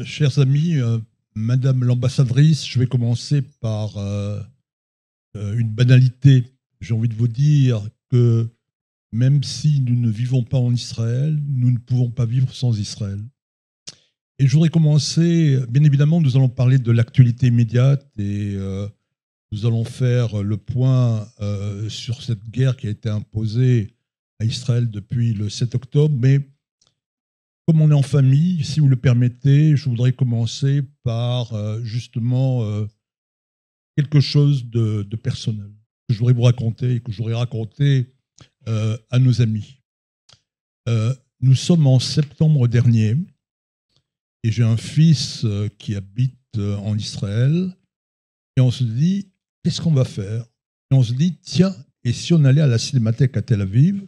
Chers amis, Madame l'ambassadrice, je vais commencer par une banalité. J'ai envie de vous dire que même si nous ne vivons pas en Israël, nous ne pouvons pas vivre sans Israël. Et je voudrais commencer, bien évidemment, nous allons parler de l'actualité immédiate et nous allons faire le point sur cette guerre qui a été imposée à Israël depuis le 7 octobre, mais comme on est en famille, si vous le permettez, je voudrais commencer par justement quelque chose de personnel que je voudrais vous raconter et que je voudrais raconter à nos amis. Nous sommes en septembre dernier et j'ai un fils qui habite en Israël et on se dit, qu'est-ce qu'on va faire? Et on se dit, tiens, et si on allait à la Cinémathèque à Tel Aviv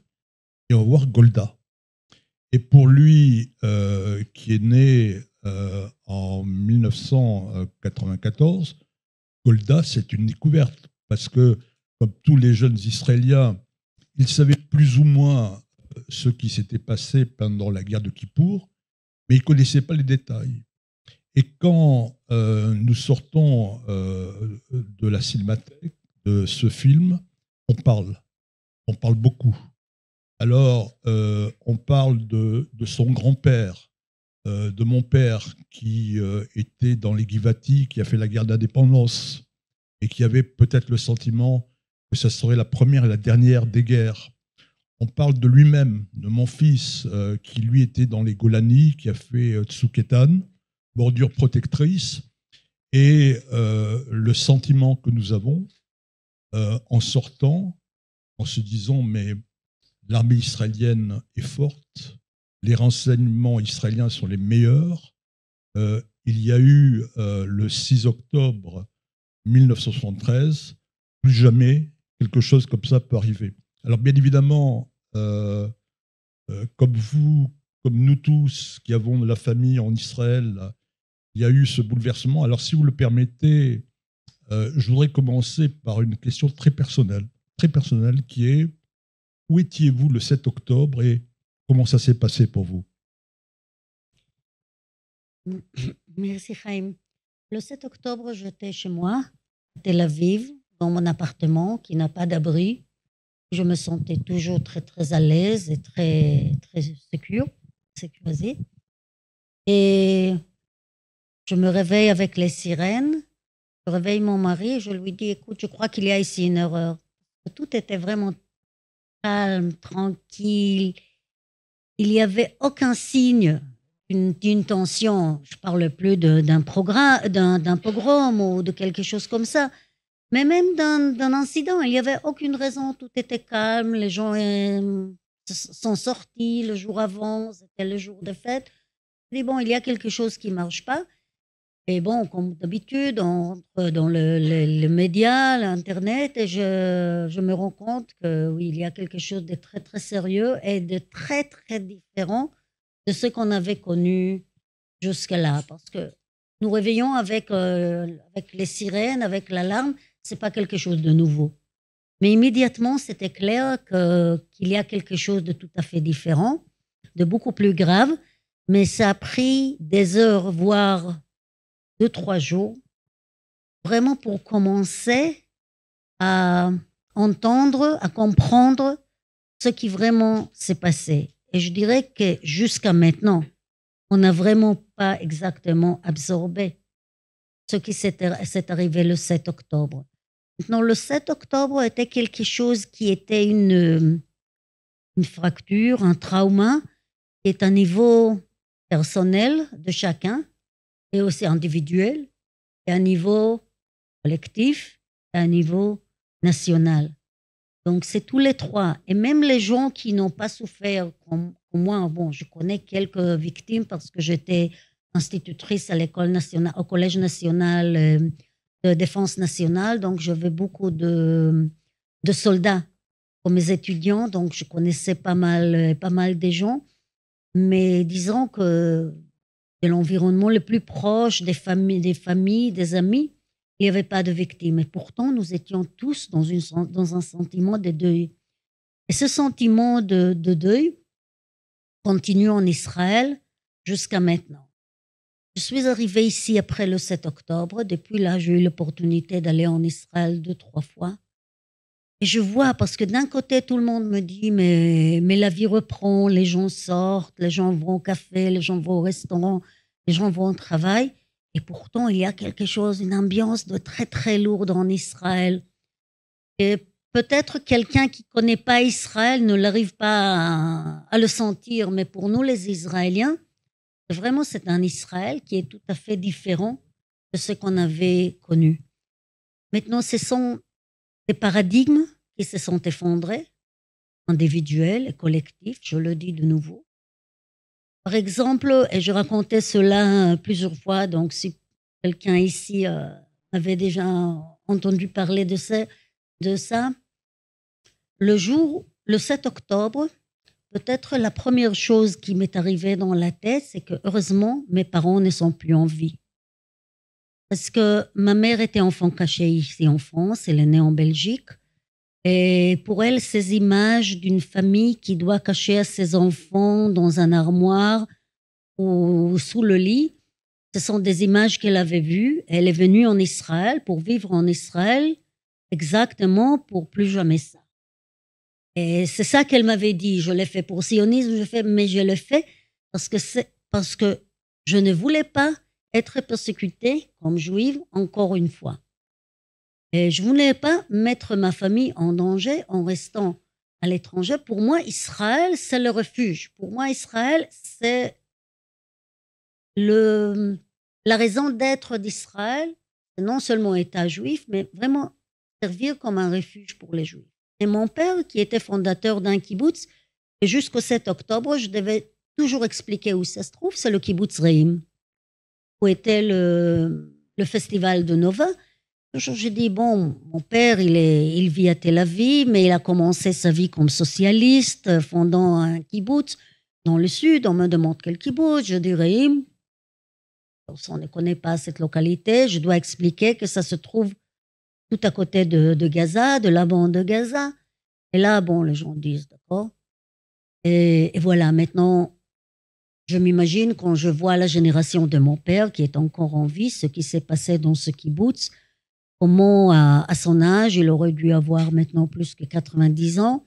et on va voir Golda? Et pour lui, qui est né en 1994, Golda, c'est une découverte. Parce que, comme tous les jeunes Israéliens, ils savaient plus ou moins ce qui s'était passé pendant la guerre de Kippour, mais ils ne connaissaient pas les détails. Et quand nous sortons de la cinémathèque, de ce film, on parle beaucoup. Alors, on parle de son grand-père, de mon père qui était dans les Givati, qui a fait la guerre d'indépendance et qui avait peut-être le sentiment que ça serait la première et la dernière des guerres. On parle de lui-même, de mon fils, qui lui était dans les Golani, qui a fait Tsuketan, bordure protectrice, et le sentiment que nous avons en sortant, en se disant, mais l'armée israélienne est forte, les renseignements israéliens sont les meilleurs. Il y a eu le 6 octobre 1973, plus jamais quelque chose comme ça peut arriver. Alors bien évidemment, comme vous, comme nous tous qui avons de la famille en Israël, il y a eu ce bouleversement. Alors si vous le permettez, je voudrais commencer par une question très personnelle qui est: où étiez-vous le 7 octobre et comment ça s'est passé pour vous? Merci, Chaim. Le 7 octobre, j'étais chez moi, à Tel Aviv, dans mon appartement qui n'a pas d'abri. Je me sentais toujours très, très à l'aise et très, très sécurisée. Et je me réveille avec les sirènes. Je réveille mon mari et je lui dis, écoute, je crois qu'il y a ici une erreur. Tout était vraiment calme, tranquille. Il n'y avait aucun signe d'une tension. Je ne parle plus d'un pogrom ou de quelque chose comme ça, mais même d'un incident. Il n'y avait aucune raison. Tout était calme. Les gens sont sortis le jour avant. C'était le jour de fête. Je dis, bon, il y a quelque chose qui ne marche pas. Et bon, comme d'habitude, on rentre dans le média, l'Internet, et je me rends compte que oui, il y a quelque chose de très, très sérieux et de très, très différent de ce qu'on avait connu jusque-là. Parce que nous réveillons avec les sirènes, avec l'alarme, c'est pas quelque chose de nouveau. Mais immédiatement, c'était clair qu'il y a quelque chose de tout à fait différent, de beaucoup plus grave, mais ça a pris des heures, voire 2, 3 jours, vraiment pour commencer à entendre, à comprendre ce qui vraiment s'est passé. Et je dirais que jusqu'à maintenant, on n'a vraiment pas exactement absorbé ce qui s'est arrivé le 7 octobre. Maintenant, le 7 octobre était quelque chose qui était une fracture, un trauma, qui est à niveau personnel de chacun et aussi individuel, et à niveau collectif, et à niveau national. Donc, c'est tous les trois. Et même les gens qui n'ont pas souffert, comme moi, bon, je connais quelques victimes parce que j'étais institutrice à l'école nationale, au Collège national de défense nationale. Donc, j'avais beaucoup de soldats pour mes étudiants. Donc, je connaissais pas mal des gens. Mais disons que de l'environnement le plus proche, des familles, des amis, il n'y avait pas de victimes. Et pourtant, nous étions tous dans un sentiment de deuil. Et ce sentiment de deuil continue en Israël jusqu'à maintenant. Je suis arrivée ici après le 7 octobre. Depuis là, j'ai eu l'opportunité d'aller en Israël 2-3 fois. Et je vois, parce que d'un côté, tout le monde me dit, mais la vie reprend, les gens sortent, les gens vont au café, les gens vont au restaurant, les gens vont au travail. Et pourtant, il y a quelque chose, une ambiance de très, très lourde en Israël. Et peut-être quelqu'un qui ne connaît pas Israël ne l'arrive pas à le sentir, mais pour nous, les Israéliens, vraiment, c'est un Israël qui est tout à fait différent de ce qu'on avait connu. Maintenant, ce sont des paradigmes qui se sont effondrés, individuels et collectifs, je le dis de nouveau. Par exemple, et je racontais cela plusieurs fois, donc si quelqu'un ici avait déjà entendu parler de ça, le 7 octobre, peut-être la première chose qui m'est arrivée dans la tête, c'est que heureusement, mes parents ne sont plus en vie. Parce que ma mère était enfant caché ici en France, elle est née en Belgique. Et pour elle, ces images d'une famille qui doit cacher ses enfants dans un armoire ou sous le lit, ce sont des images qu'elle avait vues. Elle est venue en Israël pour vivre en Israël exactement pour plus jamais ça. Et c'est ça qu'elle m'avait dit. Je l'ai fait pour sionisme, mais je l'ai fait parce que je ne voulais pas être persécutée comme juive encore une fois. Et je ne voulais pas mettre ma famille en danger en restant à l'étranger. Pour moi, Israël, c'est le refuge. Pour moi, Israël, c'est la raison d'être d'Israël. C'est non seulement État juif, mais vraiment servir comme un refuge pour les Juifs. Et mon père, qui était fondateur d'un kibbutz, et jusqu'au 7 octobre, je devais toujours expliquer où ça se trouve. C'est le kibbutz Reim, où était le festival de Nova. Toujours, j'ai dit, bon, mon père, il vit à Tel Aviv, mais il a commencé sa vie comme socialiste, fondant un kibbutz dans le sud. On me demande quel kibbutz, je dis Reim. On ne connaît pas cette localité. Je dois expliquer que ça se trouve tout à côté de Gaza, de la bande de Gaza. Et là, bon, les gens disent, d'accord. Et voilà, maintenant, je m'imagine quand je vois la génération de mon père qui est encore en vie, ce qui s'est passé dans ce kibbutz, comment à son âge, il aurait dû avoir maintenant plus que 90 ans,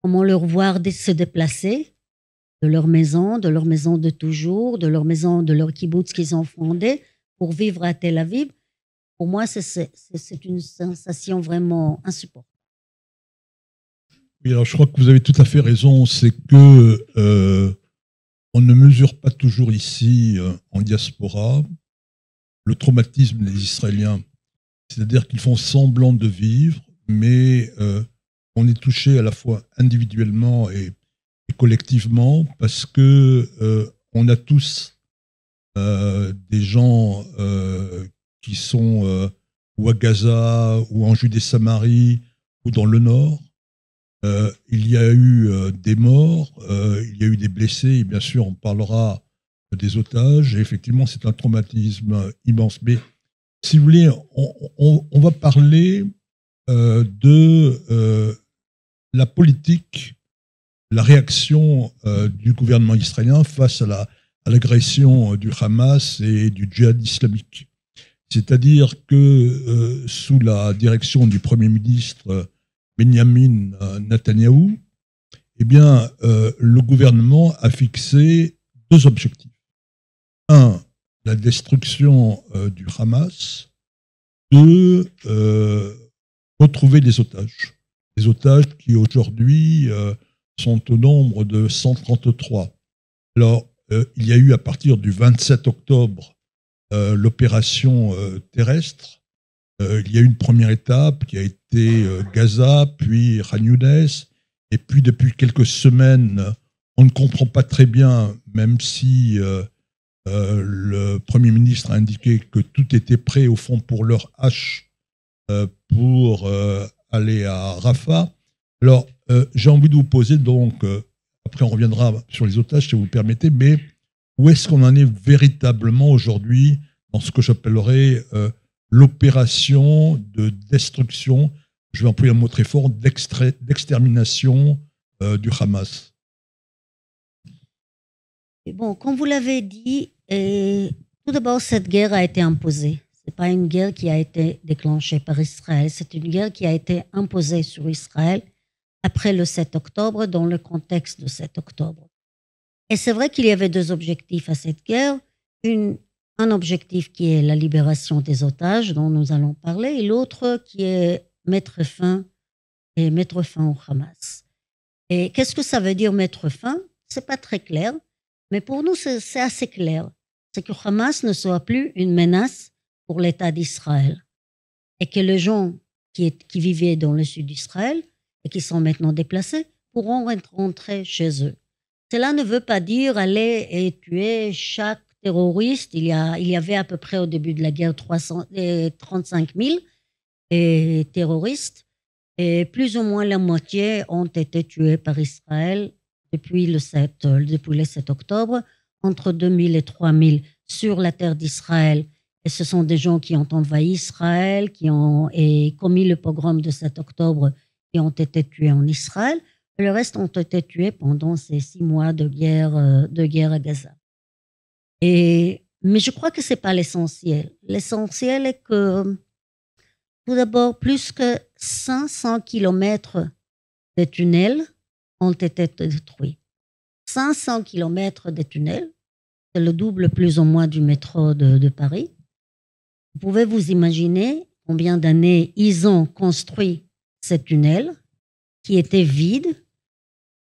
comment leur voir se déplacer de leur maison de toujours, de leur maison, de leur kibbutz qu'ils ont fondé pour vivre à Tel Aviv. Pour moi, c'est une sensation vraiment insupportable. Oui, alors je crois que vous avez tout à fait raison, c'est que on ne mesure pas toujours ici, en diaspora, le traumatisme des Israéliens. C'est-à-dire qu'ils font semblant de vivre, mais on est touché à la fois individuellement et collectivement parce que on a tous des gens qui sont ou à Gaza ou en Judée-Samarie ou dans le Nord. Il y a eu des morts, il y a eu des blessés, et bien sûr on parlera des otages, et effectivement c'est un traumatisme immense. Mais si vous voulez, on va parler de la politique, la réaction du gouvernement israélien face à l'agression du Hamas et du djihad islamique. C'est-à-dire que sous la direction du Premier ministre Benjamin Netanyahou, eh bien, le gouvernement a fixé deux objectifs. Un, la destruction du Hamas. Deux, retrouver les otages. Les otages qui aujourd'hui sont au nombre de 133. Alors, il y a eu à partir du 27 octobre l'opération terrestre. Il y a eu une première étape qui a été Gaza, puis Khan Younes, et puis depuis quelques semaines, on ne comprend pas très bien, même si le Premier ministre a indiqué que tout était prêt au fond pour leur hache pour aller à Rafah. Alors, j'ai envie de vous poser donc, après on reviendra sur les otages si vous le permettez, mais où est-ce qu'on en est véritablement aujourd'hui dans ce que j'appellerais l'opération de destruction, je vais employer un mot très fort, d'extermination du Hamas? Et bon, comme vous l'avez dit, Tout d'abord, cette guerre a été imposée. Ce n'est pas une guerre qui a été déclenchée par Israël, c'est une guerre qui a été imposée sur Israël après le 7 octobre, dans le contexte de 7 octobre. Et c'est vrai qu'il y avait deux objectifs à cette guerre. Un objectif qui est la libération des otages, dont nous allons parler, et l'autre qui est mettre fin au Hamas. Et qu'est-ce que ça veut dire mettre fin? C'est pas très clair, mais pour nous, c'est assez clair. C'est que Hamas ne soit plus une menace pour l'État d'Israël et que les gens qui vivaient dans le sud d'Israël et qui sont maintenant déplacés pourront rentrer chez eux. Cela ne veut pas dire aller et tuer chaque terroriste. Il y avait à peu près au début de la guerre 35 000 terroristes et plus ou moins la moitié ont été tués par Israël depuis le 7 octobre, entre 2 000 et 3 000 sur la terre d'Israël. Et ce sont des gens qui ont envahi Israël, qui ont commis le pogrom de 7 octobre, qui ont été tués en Israël. Le reste ont été tués pendant ces 6 mois de guerre à Gaza. Mais je crois que ce n'est pas l'essentiel. L'essentiel est que, tout d'abord, plus que 500 kilomètres de tunnels ont été détruits. 500 kilomètres de tunnels, c'est le double plus ou moins du métro de Paris. Vous pouvez vous imaginer combien d'années ils ont construit ces tunnels qui étaient vides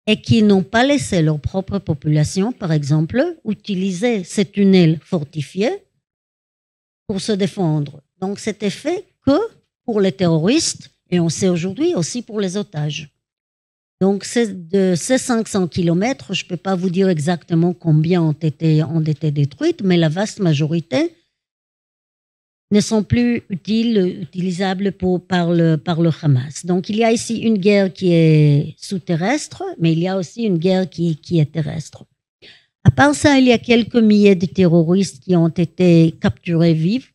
et qui n'ont pas laissé leur propre population, par exemple, utiliser ces tunnels fortifiés pour se défendre. Donc, c'était fait que pour les terroristes, et on sait aujourd'hui aussi pour les otages. Donc, de ces 500 kilomètres, je ne peux pas vous dire exactement combien ont été détruites, mais la vaste majorité ne sont plus utilisables par le Hamas. Donc, il y a ici une guerre qui est sous-terrestre, mais il y a aussi une guerre qui est terrestre. À part ça, il y a quelques milliers de terroristes qui ont été capturés vifs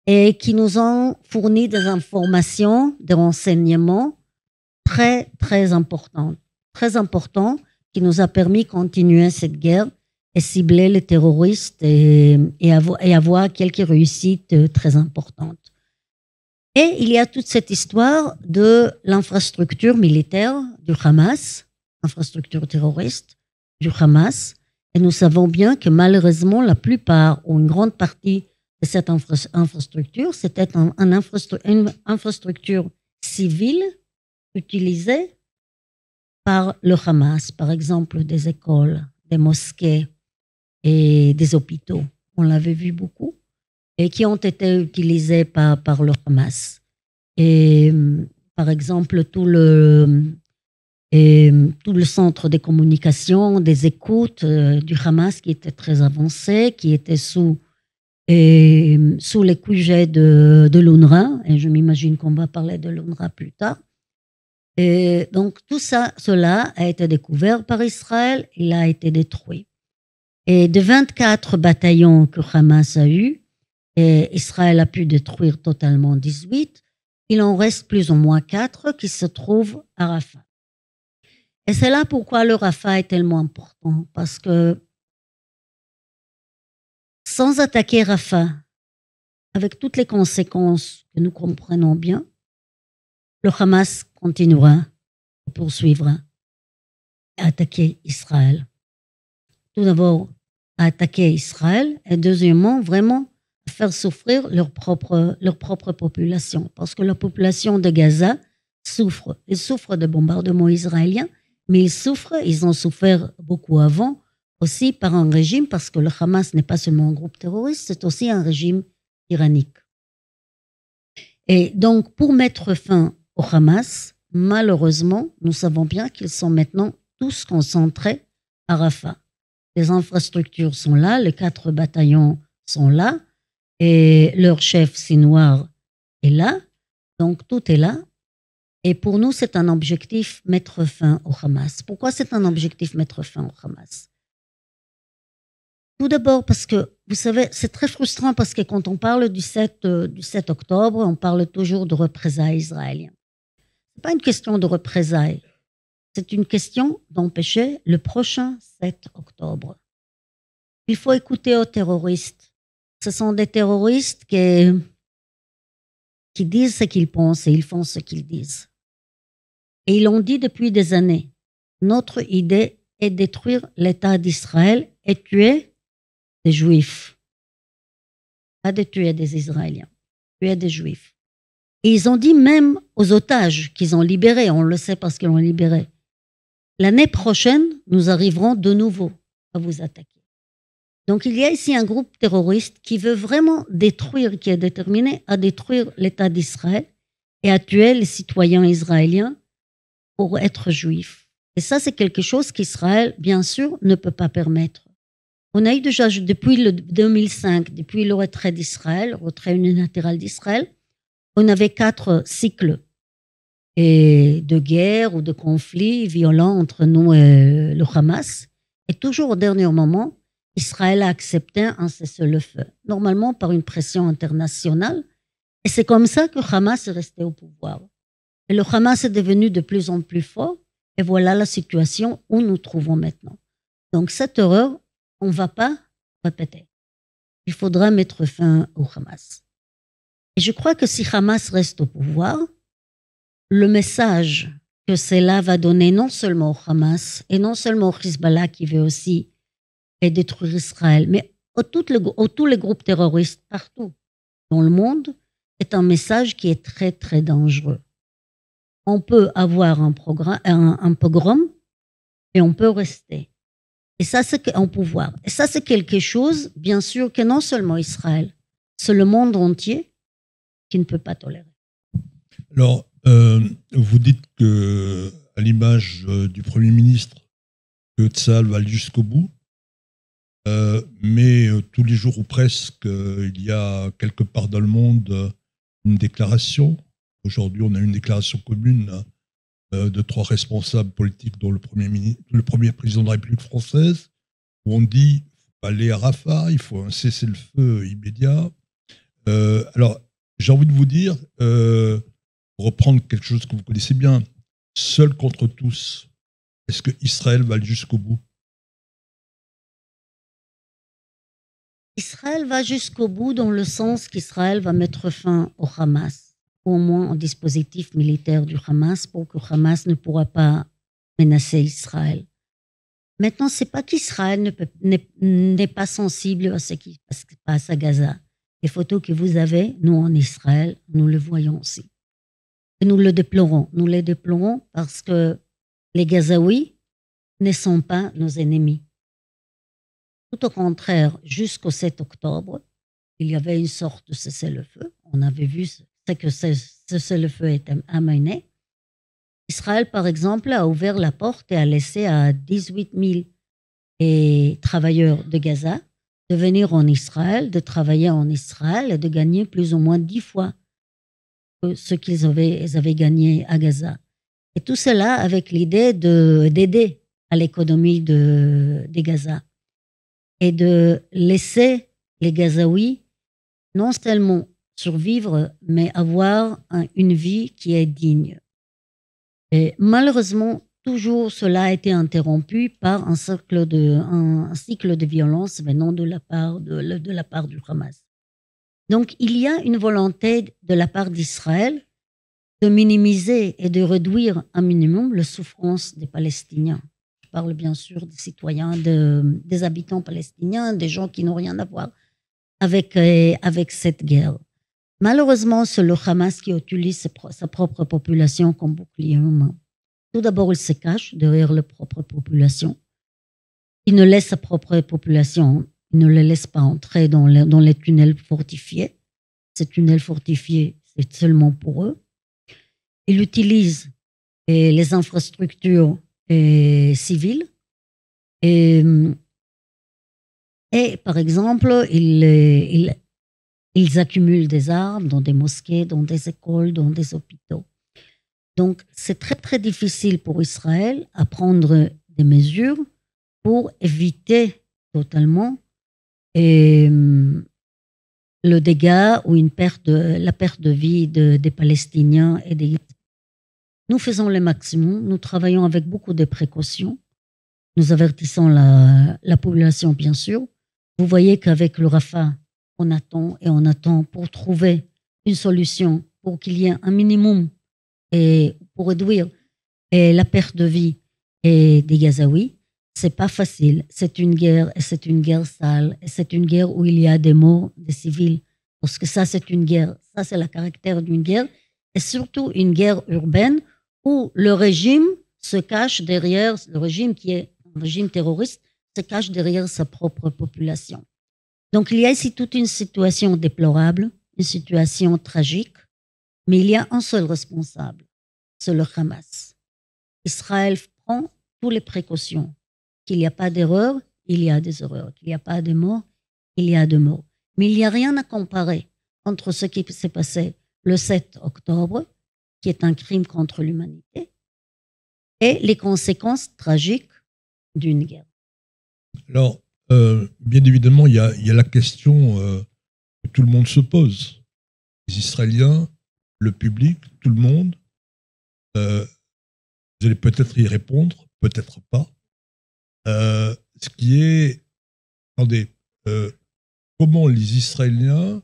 et qui nous ont fourni des informations, des renseignements très, très importants, qui nous a permis de continuer cette guerre et cibler les terroristes et avoir quelques réussites très importantes. Et il y a toute cette histoire de l'infrastructure militaire du Hamas, infrastructure terroriste du Hamas. Et nous savons bien que malheureusement, la plupart ou une grande partie de cette infrastructure, c'était une infrastructure civile utilisée par le Hamas, par exemple des écoles, des mosquées et des hôpitaux. On l'avait vu beaucoup et qui ont été utilisés par le Hamas. Et par exemple, tout le centre de communication, des écoutes du Hamas qui était très avancé, qui était sous les QG de l'UNRWA, et je m'imagine qu'on va parler de l'UNRWA plus tard. Et donc tout cela a été découvert par Israël, il a été détruit. Et de 24 bataillons que Hamas a eu, et Israël a pu détruire totalement 18, il en reste plus ou moins 4 qui se trouvent à Rafah. Et c'est là pourquoi le Rafah est tellement important, parce que sans attaquer Rafah, avec toutes les conséquences que nous comprenons bien, le Hamas continuera et poursuivra à attaquer Israël. Tout d'abord, à attaquer Israël et deuxièmement, vraiment à faire souffrir leur propre population. Parce que la population de Gaza souffre. Ils souffrent des bombardements israéliens, mais ils ont souffert beaucoup avant aussi par un régime, parce que le Hamas n'est pas seulement un groupe terroriste, c'est aussi un régime tyrannique. Et donc, pour mettre fin au Hamas, malheureusement, nous savons bien qu'ils sont maintenant tous concentrés à Rafah. Les infrastructures sont là, les 4 bataillons sont là, et leur chef Sinwar est là, donc tout est là. Et pour nous, c'est un objectif mettre fin au Hamas. Pourquoi c'est un objectif mettre fin au Hamas? Tout d'abord parce que, vous savez, c'est très frustrant parce que quand on parle du 7 octobre, on parle toujours de représailles israéliennes. Ce n'est pas une question de représailles, c'est une question d'empêcher le prochain 7 octobre. Il faut écouter aux terroristes Ce sont des terroristes qui disent ce qu'ils pensent et ils font ce qu'ils disent. Et ils l'ont dit depuis des années. Notre idée est de détruire l'État d'Israël et tuer des Juifs. Pas de tuer des Israéliens, tuer des Juifs. Et ils ont dit même aux otages qu'ils ont libérés, on le sait parce qu'ils l'ont libéré, l'année prochaine, nous arriverons de nouveau à vous attaquer. Donc il y a ici un groupe terroriste qui veut vraiment détruire, qui est déterminé à détruire l'État d'Israël et à tuer les citoyens israéliens pour être juifs. Et ça, c'est quelque chose qu'Israël, bien sûr, ne peut pas permettre. On a eu déjà, depuis le 2005, depuis le retrait d'Israël, le retrait unilatéral d'Israël, on avait 4 cycles de guerre ou de conflits violents entre nous et le Hamas. Et toujours au dernier moment, Israël a accepté un cessez-le-feu, normalement par une pression internationale. Et c'est comme ça que Hamas est resté au pouvoir. Et le Hamas est devenu de plus en plus fort. Et voilà la situation où nous nous trouvons maintenant. Donc cette erreur, on ne va pas répéter. Il faudra mettre fin au Hamas. Et je crois que si Hamas reste au pouvoir, le message que cela va donner non seulement au Hamas et non seulement au Hezbollah qui veut aussi détruire Israël, mais à tous les groupes terroristes partout dans le monde, est un message qui est très, très dangereux. On peut avoir un pogrom et on peut rester. Et ça, c'est un pouvoir. Et ça, c'est quelque chose, bien sûr, que non seulement Israël, c'est le monde entier qui ne peut pas tolérer. Alors, vous dites que, à l'image du Premier ministre, que Tsahal va aller jusqu'au bout, mais tous les jours ou presque, il y a quelque part dans le monde une déclaration. Aujourd'hui, on a une déclaration commune de 3 responsables politiques, dont le premier président de la République française, où on dit qu'il faut aller à Rafah, il faut un cessez-le-feu immédiat. Alors, j'ai envie de vous dire, reprendre quelque chose que vous connaissez bien, seul contre tous. Est-ce que Israël va aller jusqu'au bout? Israël va jusqu'au bout dans le sens qu'Israël va mettre fin au Hamas, ou au moins au dispositif militaire du Hamas, pour que Hamas ne pourra pas menacer Israël. Maintenant, ce n'est pas qu'Israël n'est pas sensible à ce qui se passe à Gaza. Les photos que vous avez, nous en Israël, nous le voyons aussi. Et nous le déplorons. Nous les déplorons parce que les Gazaouis ne sont pas nos ennemis. Tout au contraire, jusqu'au 7 octobre, il y avait une sorte de cessez-le-feu. On avait vu ce que ce cessez-le-feu était amené. Israël, par exemple, a ouvert la porte et a laissé à 18 000 travailleurs de Gaza de venir en Israël, de travailler en Israël et de gagner plus ou moins 10 fois ce qu'ils avaient gagné à Gaza. Et tout cela avec l'idée d'aider à l'économie de Gaza et de laisser les Gazaouis non seulement survivre, mais avoir une vie qui est digne. Et malheureusement, toujours cela a été interrompu par un cycle de violence venant de la part du Hamas. Donc, il y a une volonté de la part d'Israël de minimiser et de réduire un minimum la souffrance des Palestiniens. Je parle bien sûr des citoyens, des habitants palestiniens, des gens qui n'ont rien à voir avec cette guerre. Malheureusement, c'est le Hamas qui utilise sa propre population comme bouclier humain. Tout d'abord, il se cache derrière la propre population. Il ne laisse sa propre population, il ne les laisse pas entrer dans les tunnels fortifiés. Ces tunnels fortifiés, c'est seulement pour eux. Il utilise les infrastructures civiles et par exemple, ils accumulent des armes dans des mosquées, dans des écoles, dans des hôpitaux. Donc, c'est très, très difficile pour Israël à prendre des mesures pour éviter totalement le dégât ou la perte de vie des Palestiniens et des... Nous faisons le maximum, nous travaillons avec beaucoup de précautions, nous avertissons la population, bien sûr. Vous voyez qu'avec le Rafah, on attend et on attend pour trouver une solution, pour qu'il y ait un minimum et pour réduire la perte de vie et des Gazaouis. C'est pas facile. C'est une guerre et c'est une guerre sale et c'est une guerre où il y a des morts des civils. Parce que ça, c'est une guerre. Ça, c'est le caractère d'une guerre et surtout une guerre urbaine où le régime se cache derrière, le régime qui est un régime terroriste, se cache derrière sa propre population. Donc, il y a ici toute une situation déplorable, une situation tragique, mais il y a un seul responsable, c'est le Hamas. Israël prend toutes les précautions. Qu'il n'y a pas d'erreur, il y a des erreurs. Qu'il n'y a pas de morts, il y a de morts. Mais il n'y a rien à comparer entre ce qui s'est passé le 7 octobre, qui est un crime contre l'humanité, et les conséquences tragiques d'une guerre. Alors, bien évidemment, il y a la question que tout le monde se pose. Les Israéliens, le public, tout le monde. Vous allez peut-être y répondre, peut-être pas. Ce qui est, attendez, comment les Israéliens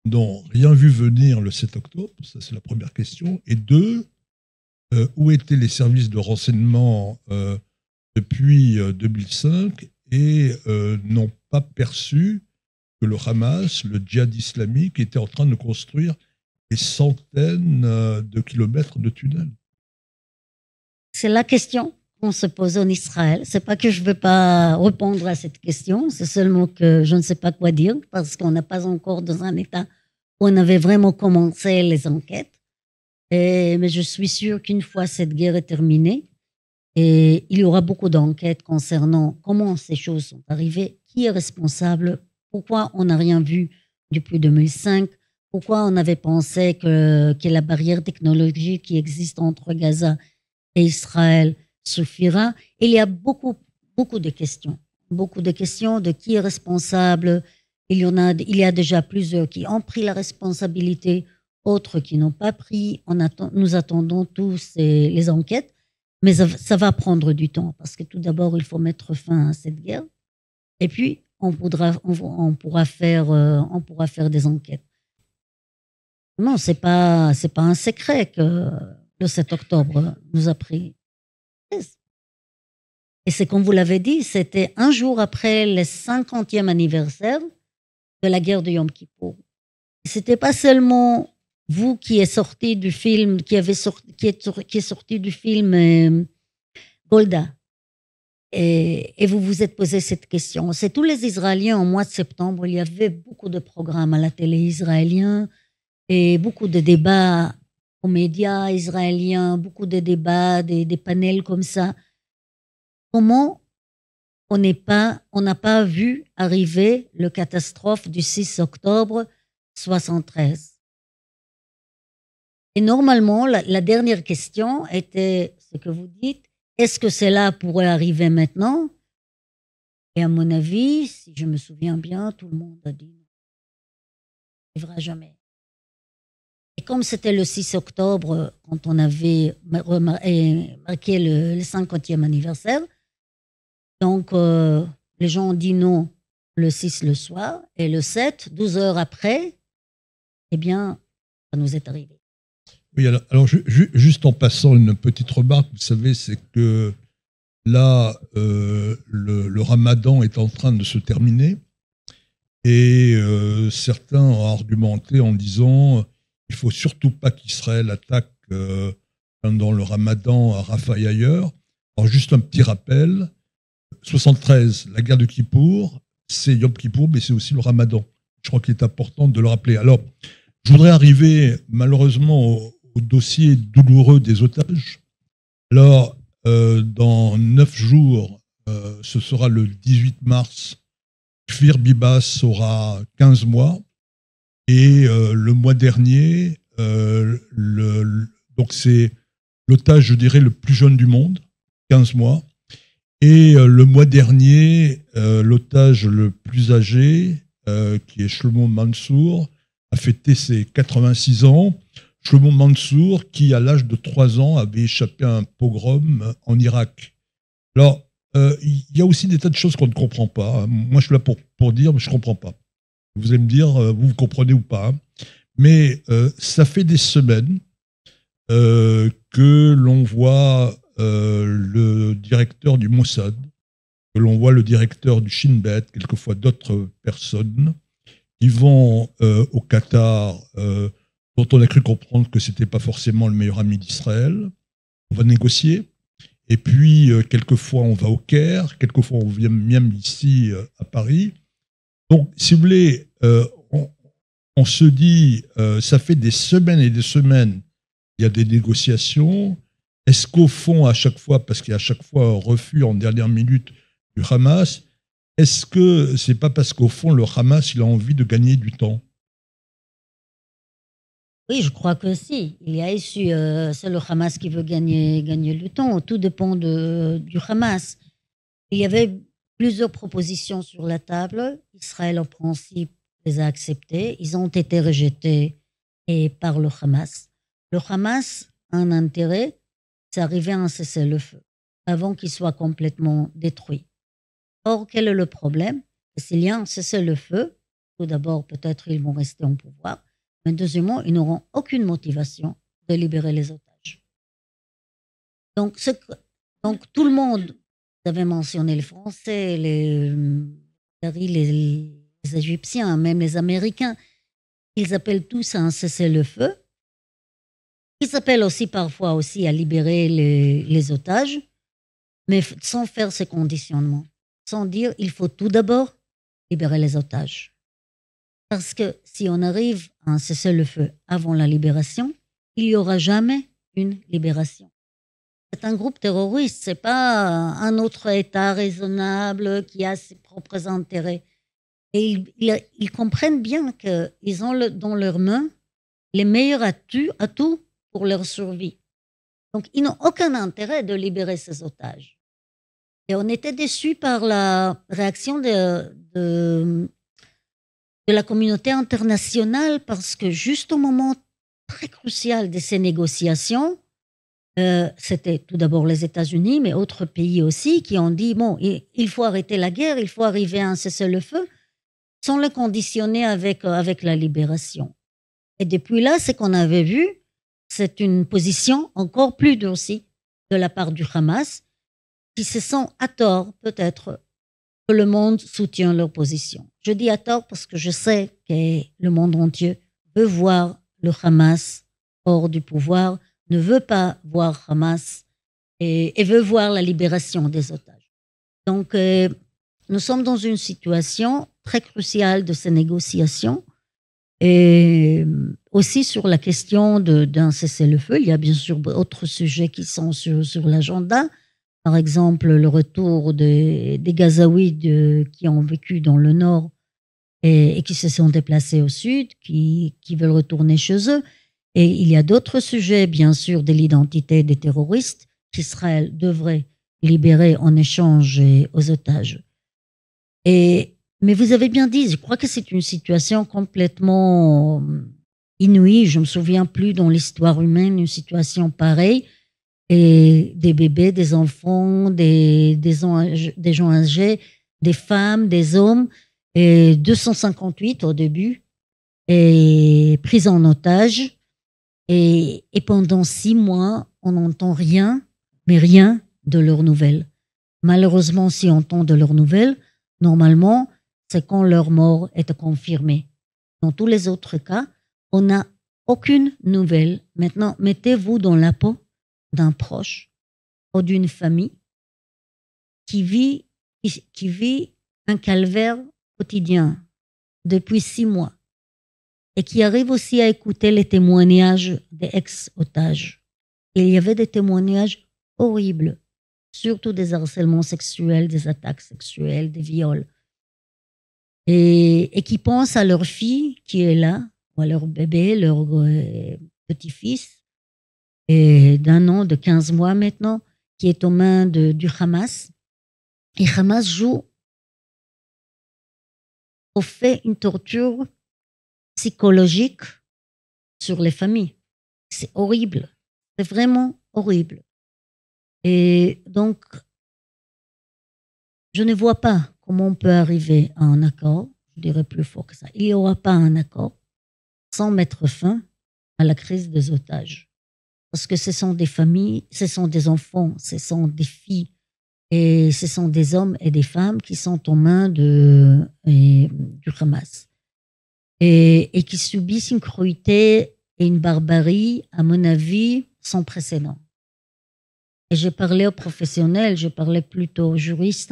n'ont rien vu venir le 7 octobre, ça c'est la première question, et deux, où étaient les services de renseignement depuis 2005 et n'ont pas perçu que le Hamas, le djihad islamique, était en train de construire des centaines de kilomètres de tunnels. C'est la question qu'on se pose en Israël. C'est pas que je ne veux pas répondre à cette question, c'est seulement que je ne sais pas quoi dire parce qu'on n'est pas encore dans un état où on avait vraiment commencé les enquêtes. Mais je suis sûre qu'une fois cette guerre est terminée, et il y aura beaucoup d'enquêtes concernant comment ces choses sont arrivées, qui est responsable, pourquoi on n'a rien vu depuis 2005, pourquoi on avait pensé que la barrière technologique qui existe entre Gaza et Israël suffira. Il y a beaucoup de questions de qui est responsable. Il y a déjà plusieurs qui ont pris la responsabilité, autres qui n'ont pas pris. Nous attendons tous les enquêtes, mais ça va prendre du temps parce que tout d'abord, il faut mettre fin à cette guerre et puis on pourra faire des enquêtes. Non, c'est pas un secret que le 7 octobre nous a pris. Et c'est comme vous l'avez dit, c'était un jour après le 50e anniversaire de la guerre de Yom Kippour. C'était pas seulement vous qui êtes sorti du film, qui est sorti du film Golda, et vous vous êtes posé cette question. C'est tous les Israéliens en mois de septembre, il y avait beaucoup de programmes à la télé israélien et beaucoup de débats aux médias israéliens, beaucoup de débats, des panels comme ça. Comment on n'a pas vu arriver la catastrophe du 6 octobre 73. Et normalement, la dernière question était ce que vous dites, est-ce que cela pourrait arriver maintenant? Et à mon avis, si je me souviens bien, tout le monde a dit non. Ça n'arrivera jamais. Et comme c'était le 6 octobre, quand on avait marqué le 50e anniversaire, donc les gens ont dit non le 6 le soir, et le 7, 12 heures après, eh bien, ça nous est arrivé. Oui, alors juste en passant une petite remarque, vous savez, c'est que là, le ramadan est en train de se terminer et certains ont argumenté en disant il ne faut surtout pas qu'Israël attaque pendant le ramadan à Rafah et ailleurs. Alors juste un petit rappel, 73, la guerre de Kippour, c'est Yom Kippour, mais c'est aussi le ramadan. Je crois qu'il est important de le rappeler. Alors, je voudrais arriver malheureusement au dossier douloureux des otages. Alors, dans 9 jours, ce sera le 18 mars, Kfir Bibas aura 15 mois. Et le mois dernier, donc c'est l'otage, je dirais, le plus jeune du monde, 15 mois. Et le mois dernier, l'otage le plus âgé, qui est Shlomo Mansour, a fêté ses 86 ans. Shlomo Mansour, qui à l'âge de 3 ans avait échappé à un pogrom en Irak. Alors, il y a aussi des tas de choses qu'on ne comprend pas. Moi, je suis là pour dire, mais je ne comprends pas. Vous allez me dire, vous comprenez ou pas. Mais ça fait des semaines que l'on voit le directeur du Mossad, que l'on voit le directeur du Shin Bet, quelquefois d'autres personnes, qui vont au Qatar, dont on a cru comprendre que ce n'était pas forcément le meilleur ami d'Israël. On va négocier. Et puis, quelquefois, on va au Caire, quelquefois, on vient même ici à Paris. Donc, si vous voulez, on se dit, ça fait des semaines et des semaines, il y a des négociations. Est-ce qu'au fond, à chaque fois, parce qu'il y a à chaque fois un refus en dernière minute du Hamas, est-ce que c'est pas parce qu'au fond, le Hamas, il a envie de gagner du temps? Oui, je crois que si. Il y a issu, c'est le Hamas qui veut gagner le temps. Tout dépend du Hamas. Il y avait plusieurs propositions sur la table. Israël, en principe, les a acceptées. Ils ont été rejetés par le Hamas. Le Hamas a un intérêt, c'est arriver à un cessez-le-feu avant qu'il soit complètement détruit. Or, quel est le problème? S'il y a un cessez-le-feu, tout d'abord, peut-être ils vont rester en pouvoir, mais deuxièmement, ils n'auront aucune motivation de libérer les otages. Donc, tout le monde, vous avez mentionné les Français, les Égyptiens, même les Américains, ils appellent tous à un cessez-le-feu. Ils appellent aussi parfois aussi à libérer les otages, mais sans faire ces conditionnements, sans dire il faut tout d'abord libérer les otages. Parce que si on arrive à un cessez-le-feu avant la libération, il n'y aura jamais une libération. C'est un groupe terroriste, ce n'est pas un autre État raisonnable qui a ses propres intérêts. Et ils comprennent bien qu'ils ont dans leurs mains les meilleurs atouts pour leur survie. Donc, ils n'ont aucun intérêt de libérer ces otages. Et on était déçus par la réaction de la communauté internationale parce que juste au moment très crucial de ces négociations, c'était tout d'abord les États-Unis, mais autres pays aussi, qui ont dit, bon, il faut arrêter la guerre, il faut arriver à un cessez-le-feu, sans le conditionner avec la libération. Et depuis là, ce qu'on avait vu, c'est une position encore plus durcie de la part du Hamas, qui se sent à tort, peut-être, que le monde soutient leur position. Je dis à tort parce que je sais que le monde entier veut voir le Hamas hors du pouvoir, ne veut pas voir Hamas et veut voir la libération des otages. Donc, nous sommes dans une situation très cruciale de ces négociations. Et aussi sur la question d'un cessez-le-feu, il y a bien sûr d'autres sujets qui sont sur l'agenda. Par exemple, le retour des Gazaouis qui ont vécu dans le nord et qui se sont déplacés au sud, qui veulent retourner chez eux. Et il y a d'autres sujets, bien sûr, de l'identité des terroristes qu'Israël devrait libérer en échange aux otages. Mais vous avez bien dit, je crois que c'est une situation complètement inouïe. Je ne me souviens plus dans l'histoire humaine une situation pareille. Et des bébés, des enfants, des gens âgés, des femmes, des hommes, et 258 au début, et pris en otage. Et pendant 6 mois, on n'entend rien, mais rien de leurs nouvelles. Malheureusement, si on entend de leurs nouvelles, normalement, c'est quand leur mort est confirmée. Dans tous les autres cas, on n'a aucune nouvelle. Maintenant, mettez-vous dans la peau d'un proche ou d'une famille qui vit un calvaire quotidien depuis 6 mois et qui arrive aussi à écouter les témoignages des ex-otages. Il y avait des témoignages horribles, surtout des harcèlements sexuels, des attaques sexuelles, des viols. Et qui pensent à leur fille qui est là, ou à leur bébé, leur petit-fils, et d'1 an, de 15 mois maintenant, qui est aux mains du Hamas. Et Hamas fait une torture psychologique sur les familles. C'est horrible. C'est vraiment horrible. Et donc, je ne vois pas comment on peut arriver à un accord. je dirais plus fort que ça. Il n'y aura pas un accord sans mettre fin à la crise des otages. Parce que ce sont des familles, ce sont des enfants, ce sont des filles, et ce sont des hommes et des femmes qui sont aux mains du Hamas. Et qui subissent une cruauté et une barbarie, à mon avis, sans précédent. Et j'ai parlé aux professionnels, j'ai parlé plutôt aux juristes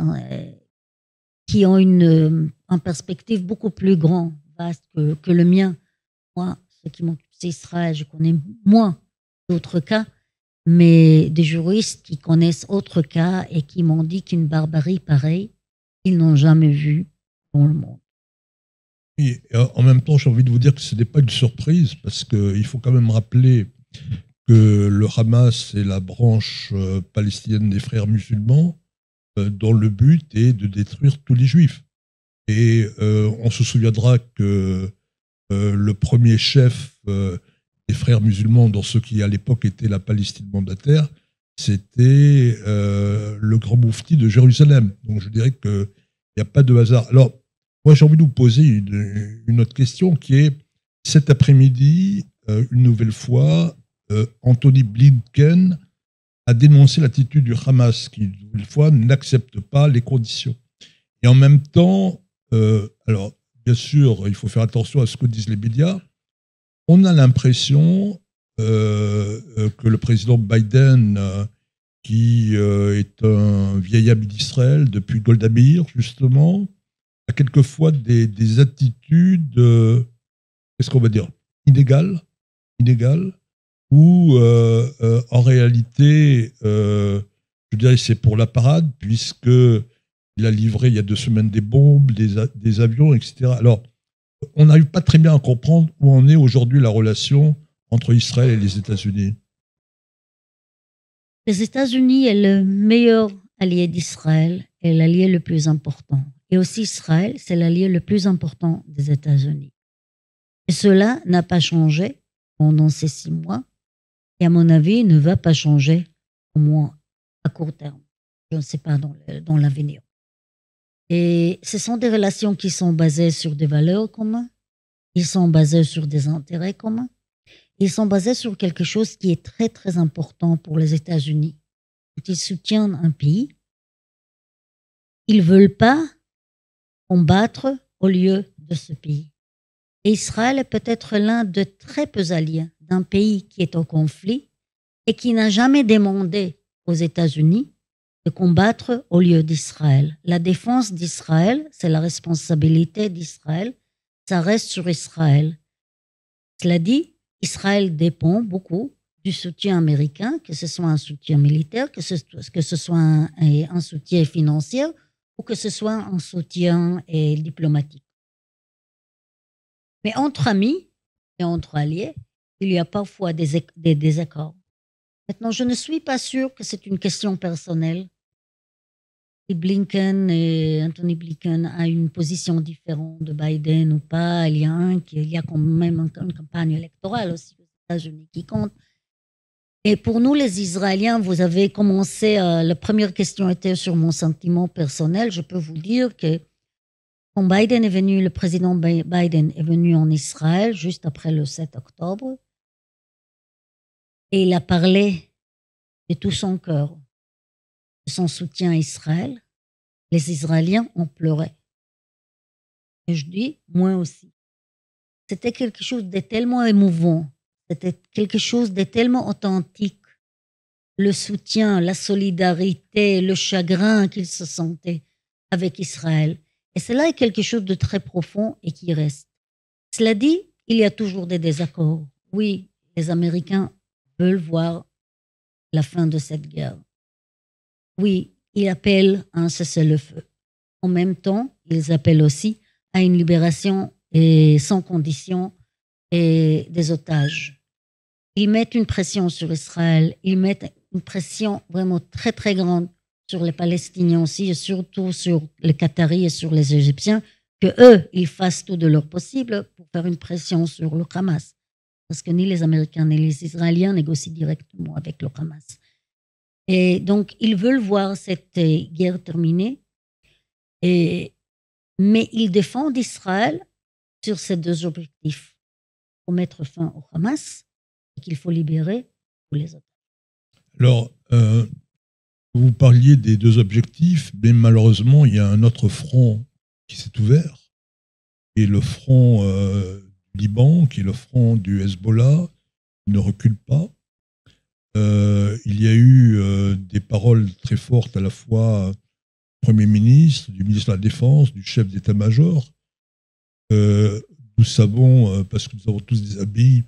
qui ont une perspective beaucoup plus grande, vaste que le mien. Moi, ceux qui m'occupent d'Israël, je connais moins d'autres cas, mais des juristes qui connaissent autres cas et qui m'ont dit qu'une barbarie pareille, ils n'ont jamais vu dans le monde. Et en même temps, j'ai envie de vous dire que ce n'est pas une surprise, parce qu'il faut quand même rappeler que le Hamas est la branche palestinienne des frères musulmans, dont le but est de détruire tous les juifs. Et on se souviendra que le premier chef des frères musulmans, dans ce qui à l'époque était la Palestine mandataire, c'était le grand moufti de Jérusalem. Donc je dirais qu'il n'y a pas de hasard. Alors, moi j'ai envie de vous poser une autre question qui est, cet après-midi, une nouvelle fois, Anthony Blinken a dénoncé l'attitude du Hamas, qui, une nouvelle fois, n'accepte pas les conditions. Et en même temps, alors, bien sûr, il faut faire attention à ce que disent les médias. On a l'impression que le président Biden, qui est un vieil ami d'Israël depuis Golda Meir, justement, a quelquefois des attitudes, qu'est-ce qu'on va dire, inégales, où en réalité, je dirais c'est pour la parade, puisqu'il a livré il y a 2 semaines des bombes, des avions, etc. Alors, on n'arrive pas très bien à comprendre où en est aujourd'hui la relation entre Israël et les États-Unis. Les États-Unis est le meilleur allié d'Israël et l'allié le plus important. Et aussi Israël, c'est l'allié le plus important des États-Unis. Et cela n'a pas changé pendant ces 6 mois. Et à mon avis, ne va pas changer, au moins à court terme. Je ne sais pas dans l'avenir. Et ce sont des relations qui sont basées sur des valeurs communes. Ils sont basés sur des intérêts communs. Ils sont basés sur quelque chose qui est très, très important pour les États-Unis. Quand ils soutiennent un pays, ils ne veulent pas combattre au lieu de ce pays. Et Israël est peut-être l'un de très peu alliés d'un pays qui est en conflit et qui n'a jamais demandé aux États-Unis de combattre au lieu d'Israël. La défense d'Israël, c'est la responsabilité d'Israël. Ça reste sur Israël. Cela dit, Israël dépend beaucoup du soutien américain, que ce soit un soutien militaire, que ce soit un soutien financier ou que ce soit un soutien diplomatique. Mais entre amis et entre alliés, il y a parfois des désaccords. Maintenant, je ne suis pas sûre que c'est une question personnelle. Si Anthony Blinken a une position différente de Biden ou pas, il y a quand même une campagne électorale aussi aux États-Unis qui compte. Et pour nous, les Israéliens, vous avez commencé, la première question était sur mon sentiment personnel. Je peux vous dire que quand le président Biden est venu en Israël juste après le 7 octobre, et il a parlé de tout son cœur, de son soutien à Israël, les Israéliens ont pleuré. Et je dis, moi aussi. C'était quelque chose de tellement émouvant, c'était quelque chose de tellement authentique. Le soutien, la solidarité, le chagrin qu'ils se sentaient avec Israël. Et cela est quelque chose de très profond et qui reste. Cela dit, il y a toujours des désaccords. Oui, les Américains veulent voir la fin de cette guerre. Oui, ils appellent à un cessez-le-feu. En même temps, ils appellent aussi à une libération sans condition des otages. Ils mettent une pression sur Israël, ils mettent une pression vraiment très très grande sur les Palestiniens aussi, et surtout sur les Qataris et sur les Égyptiens, que eux, ils fassent tout de leur possible pour faire une pression sur le Hamas. Parce que ni les Américains ni les Israéliens négocient directement avec le Hamas. Et donc, ils veulent voir cette guerre terminée. Et mais ils défendent Israël sur ces deux objectifs, pour mettre fin au Hamas et qu'il faut libérer tous les autres. Alors, vous parliez des deux objectifs, mais malheureusement, il y a un autre front qui s'est ouvert, qui est le front du Liban, qui est le front du Hezbollah, qui ne recule pas. Il y a eu des paroles très fortes à la fois du Premier ministre, du ministre de la Défense, du chef d'état-major. Nous savons, parce que nous avons tous des amis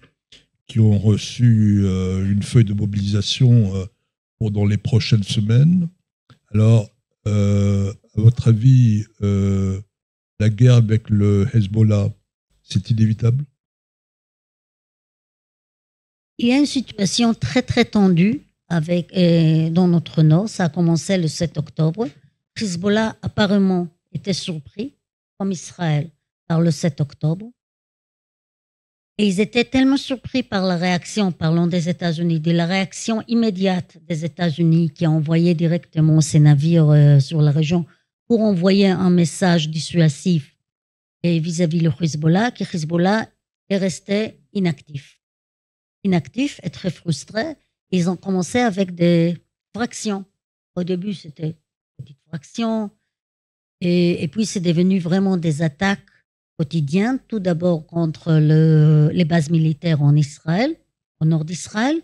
qui ont reçu une feuille de mobilisation dans les prochaines semaines. Alors, à votre avis, la guerre avec le Hezbollah, c'est inévitable? Il y a une situation très très tendue dans notre nord. Ça a commencé le 7 octobre. Hezbollah apparemment était surpris, comme Israël, par le 7 octobre. Et ils étaient tellement surpris par la réaction, parlons des États-Unis, de la réaction immédiate des États-Unis qui a envoyé directement ses navires sur la région pour envoyer un message dissuasif vis-à-vis le Hezbollah, que Hezbollah est resté inactif et très frustré. Ils ont commencé avec des fractions. Au début, c'était des petites fractions. Et puis, c'est devenu vraiment des attaques quotidiennes. Tout d'abord contre les bases militaires en Israël, au nord d'Israël,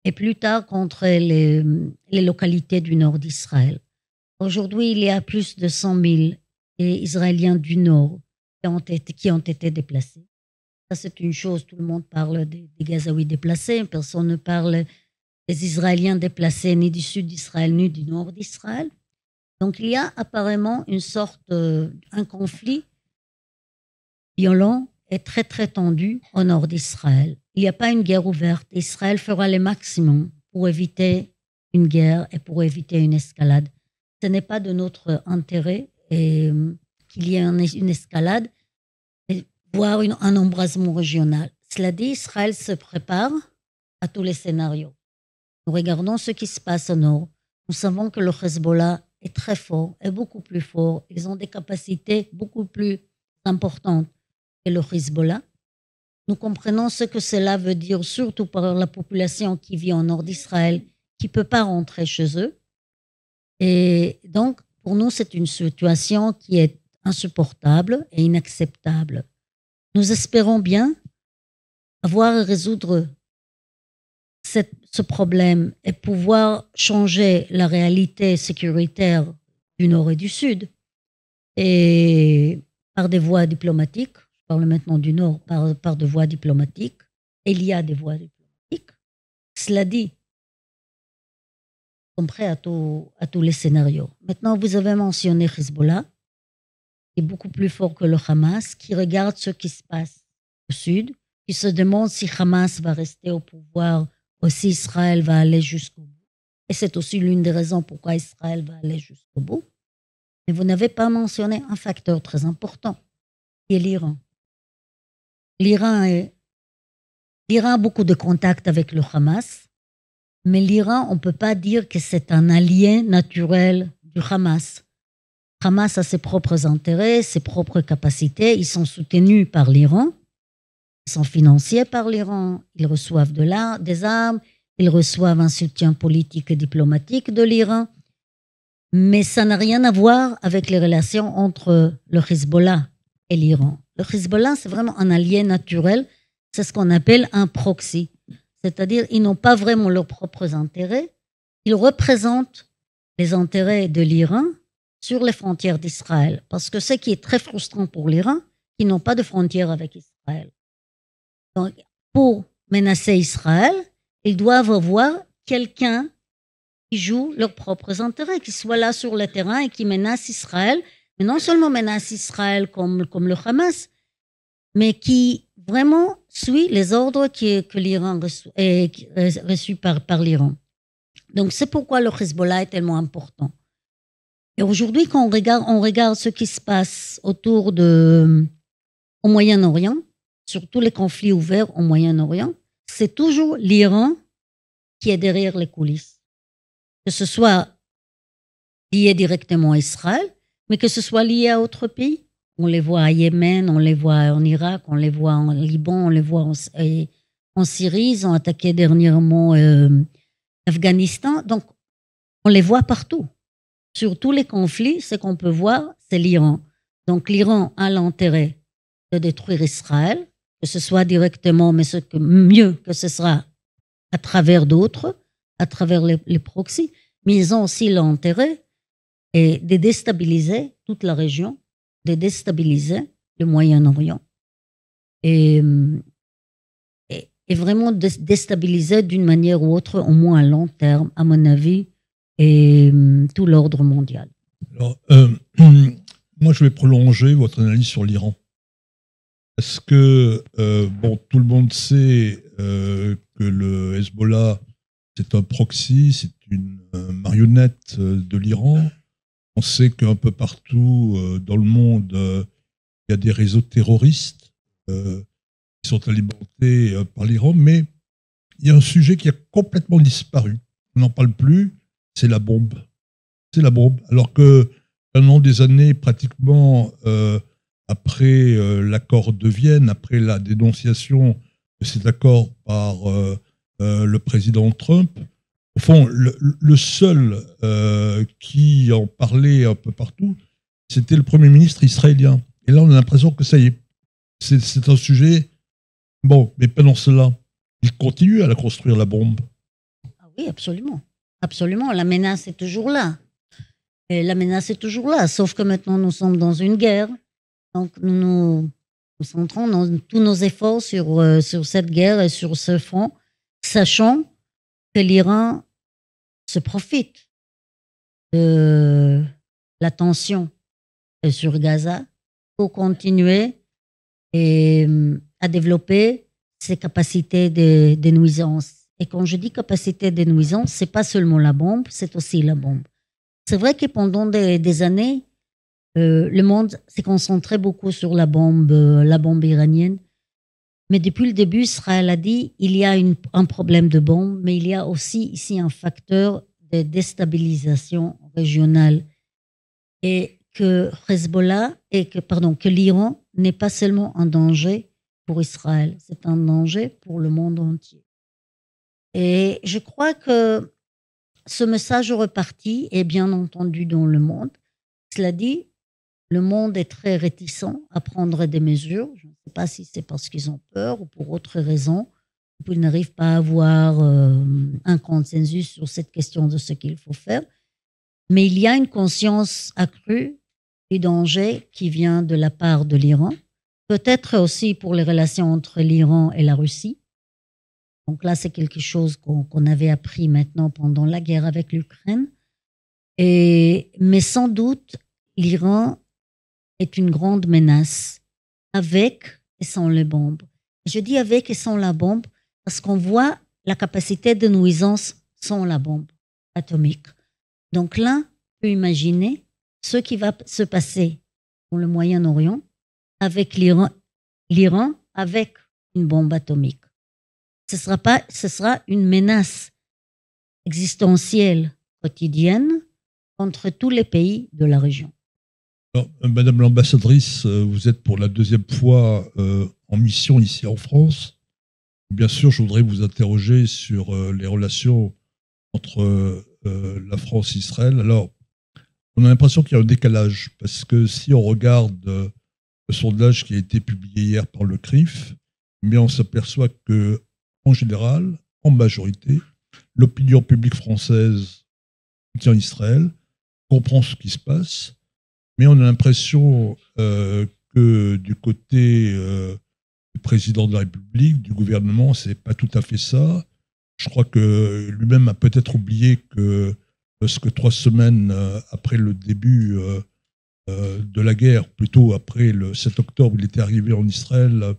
et plus tard contre les localités du nord d'Israël. Aujourd'hui, il y a plus de 100 000 Israéliens du nord qui ont été déplacés. Ça, c'est une chose, tout le monde parle des Gazaouis déplacés, personne ne parle des Israéliens déplacés ni du sud d'Israël ni du nord d'Israël. Donc, il y a apparemment un conflit violent et très, très tendu au nord d'Israël. Il n'y a pas une guerre ouverte. Israël fera le maximum pour éviter une guerre et pour éviter une escalade. Ce n'est pas de notre intérêt qu'il y ait une escalade, voire un embrasement régional. Cela dit, Israël se prépare à tous les scénarios. Nous regardons ce qui se passe au nord. Nous savons que le Hezbollah est très fort, est beaucoup plus fort. Ils ont des capacités beaucoup plus importantes que le Hezbollah. Nous comprenons ce que cela veut dire, surtout pour la population qui vit au nord d'Israël, qui ne peut pas rentrer chez eux. Et donc, pour nous, c'est une situation qui est insupportable et inacceptable. Nous espérons bien avoir à résoudre ce problème et pouvoir changer la réalité sécuritaire du Nord et du Sud et par des voies diplomatiques. Je parle maintenant du Nord par des voies diplomatiques. Il y a des voies diplomatiques. Cela dit, nous sommes prêts à tous les scénarios. Maintenant, vous avez mentionné Hezbollah, qui est beaucoup plus fort que le Hamas, qui regarde ce qui se passe au Sud, qui se demande si Hamas va rester au pouvoir ou si Israël va aller jusqu'au bout. Et c'est aussi l'une des raisons pourquoi Israël va aller jusqu'au bout. Mais vous n'avez pas mentionné un facteur très important, qui est l'Iran. L'Iran a beaucoup de contacts avec le Hamas, mais l'Iran, on ne peut pas dire que c'est un allié naturel du Hamas. Hamas a ses propres intérêts, ses propres capacités. Ils sont soutenus par l'Iran. Ils sont financés par l'Iran. Ils reçoivent des armes. Ils reçoivent un soutien politique et diplomatique de l'Iran. Mais ça n'a rien à voir avec les relations entre le Hezbollah et l'Iran. Le Hezbollah, c'est vraiment un allié naturel. C'est ce qu'on appelle un proxy. C'est-à-dire, ils n'ont pas vraiment leurs propres intérêts. Ils représentent les intérêts de l'Iran sur les frontières d'Israël. Parce que ce qui est très frustrant pour l'Iran, ils n'ont pas de frontières avec Israël. Donc, pour menacer Israël, ils doivent avoir quelqu'un qui joue leurs propres intérêts, qui soit là sur le terrain et qui menace Israël, mais non seulement menace Israël comme le Hamas, mais qui vraiment suit les ordres que l'Iran reçus par l'Iran. Donc, c'est pourquoi le Hezbollah est tellement important. Et aujourd'hui, quand on regarde ce qui se passe au Moyen-Orient, sur tous les conflits ouverts au Moyen-Orient, c'est toujours l'Iran qui est derrière les coulisses. Que ce soit lié directement à Israël, mais que ce soit lié à autre pays. On les voit à Yémen, on les voit en Irak, on les voit en Liban, on les voit en Syrie. Ils ont attaqué dernièrement l'Afghanistan. Donc, on les voit partout. Sur tous les conflits, ce qu'on peut voir, c'est l'Iran. Donc, l'Iran a l'intérêt de détruire Israël, que ce soit directement, mais mieux que ce sera à travers d'autres, à travers les proxys. Mais ils ont aussi l'intérêt de déstabiliser toute la région, de déstabiliser le Moyen-Orient. Et vraiment déstabiliser d'une manière ou autre, au moins à long terme, à mon avis, et tout l'ordre mondial. Alors, moi, je vais prolonger votre analyse sur l'Iran. Parce que, tout le monde sait que le Hezbollah, c'est un proxy, c'est une marionnette de l'Iran. On sait qu'un peu partout dans le monde, il y a des réseaux terroristes qui sont alimentés par l'Iran, mais il y a un sujet qui a complètement disparu. On n'en parle plus, c'est la bombe. C'est la bombe. Alors que pendant des années, pratiquement après l'accord de Vienne, après la dénonciation de cet accord par le président Trump, au fond, le seul qui en parlait un peu partout, c'était le Premier ministre israélien. Et là, on a l'impression que ça y est, c'est un sujet. Bon, mais pendant cela, il continue à la construire, la bombe. Ah oui, absolument. Absolument. La menace est toujours là. Et la menace est toujours là. Sauf que maintenant, nous sommes dans une guerre. Donc, nous centrons tous nos efforts sur cette guerre et sur ce front, sachant que l'Iran se profite de la tension sur Gaza pour continuer à développer ses capacités de nuisance. Et quand je dis capacité de nuisance, ce n'est pas seulement la bombe, c'est aussi la bombe. C'est vrai que pendant des années, le monde s'est concentré beaucoup sur la bombe iranienne. Mais depuis le début, Israël a dit qu'il y a un problème de bombe, mais il y a aussi ici un facteur de déstabilisation régionale. Et que Hezbollah, que l'Iran n'est pas seulement un danger pour Israël, c'est un danger pour le monde entier. Et je crois que ce message reparti est bien entendu dans le monde. Cela dit, le monde est très réticent à prendre des mesures. Je ne sais pas si c'est parce qu'ils ont peur ou pour autre raison. Ils n'arrivent pas à avoir un consensus sur cette question de ce qu'il faut faire. Mais il y a une conscience accrue du danger qui vient de la part de l'Iran. Peut-être aussi pour les relations entre l'Iran et la Russie. Donc là, c'est quelque chose qu'on avait appris maintenant pendant la guerre avec l'Ukraine. Mais sans doute, l'Iran est une grande menace, avec et sans les bombes. Je dis avec et sans la bombe parce qu'on voit la capacité de nuisance sans la bombe atomique. Donc là, on peut imaginer ce qui va se passer dans le Moyen-Orient avec l'Iran avec une bombe atomique. Ce sera une menace existentielle quotidienne contre tous les pays de la région. Alors, Madame l'ambassadrice, vous êtes pour la deuxième fois en mission ici en France. Bien sûr, je voudrais vous interroger sur les relations entre la France et Israël. Alors, on a l'impression qu'il y a un décalage, parce que si on regarde le sondage qui a été publié hier par le CRIF, mais on s'aperçoit que, en général, en majorité, l'opinion publique française soutient Israël, comprend ce qui se passe, mais on a l'impression que du côté du président de la République, du gouvernement, c'est pas tout à fait ça. Je crois que lui-même a peut-être oublié que parce que 3 semaines après le début de la guerre, plutôt après le 7 octobre, il était arrivé en Israël,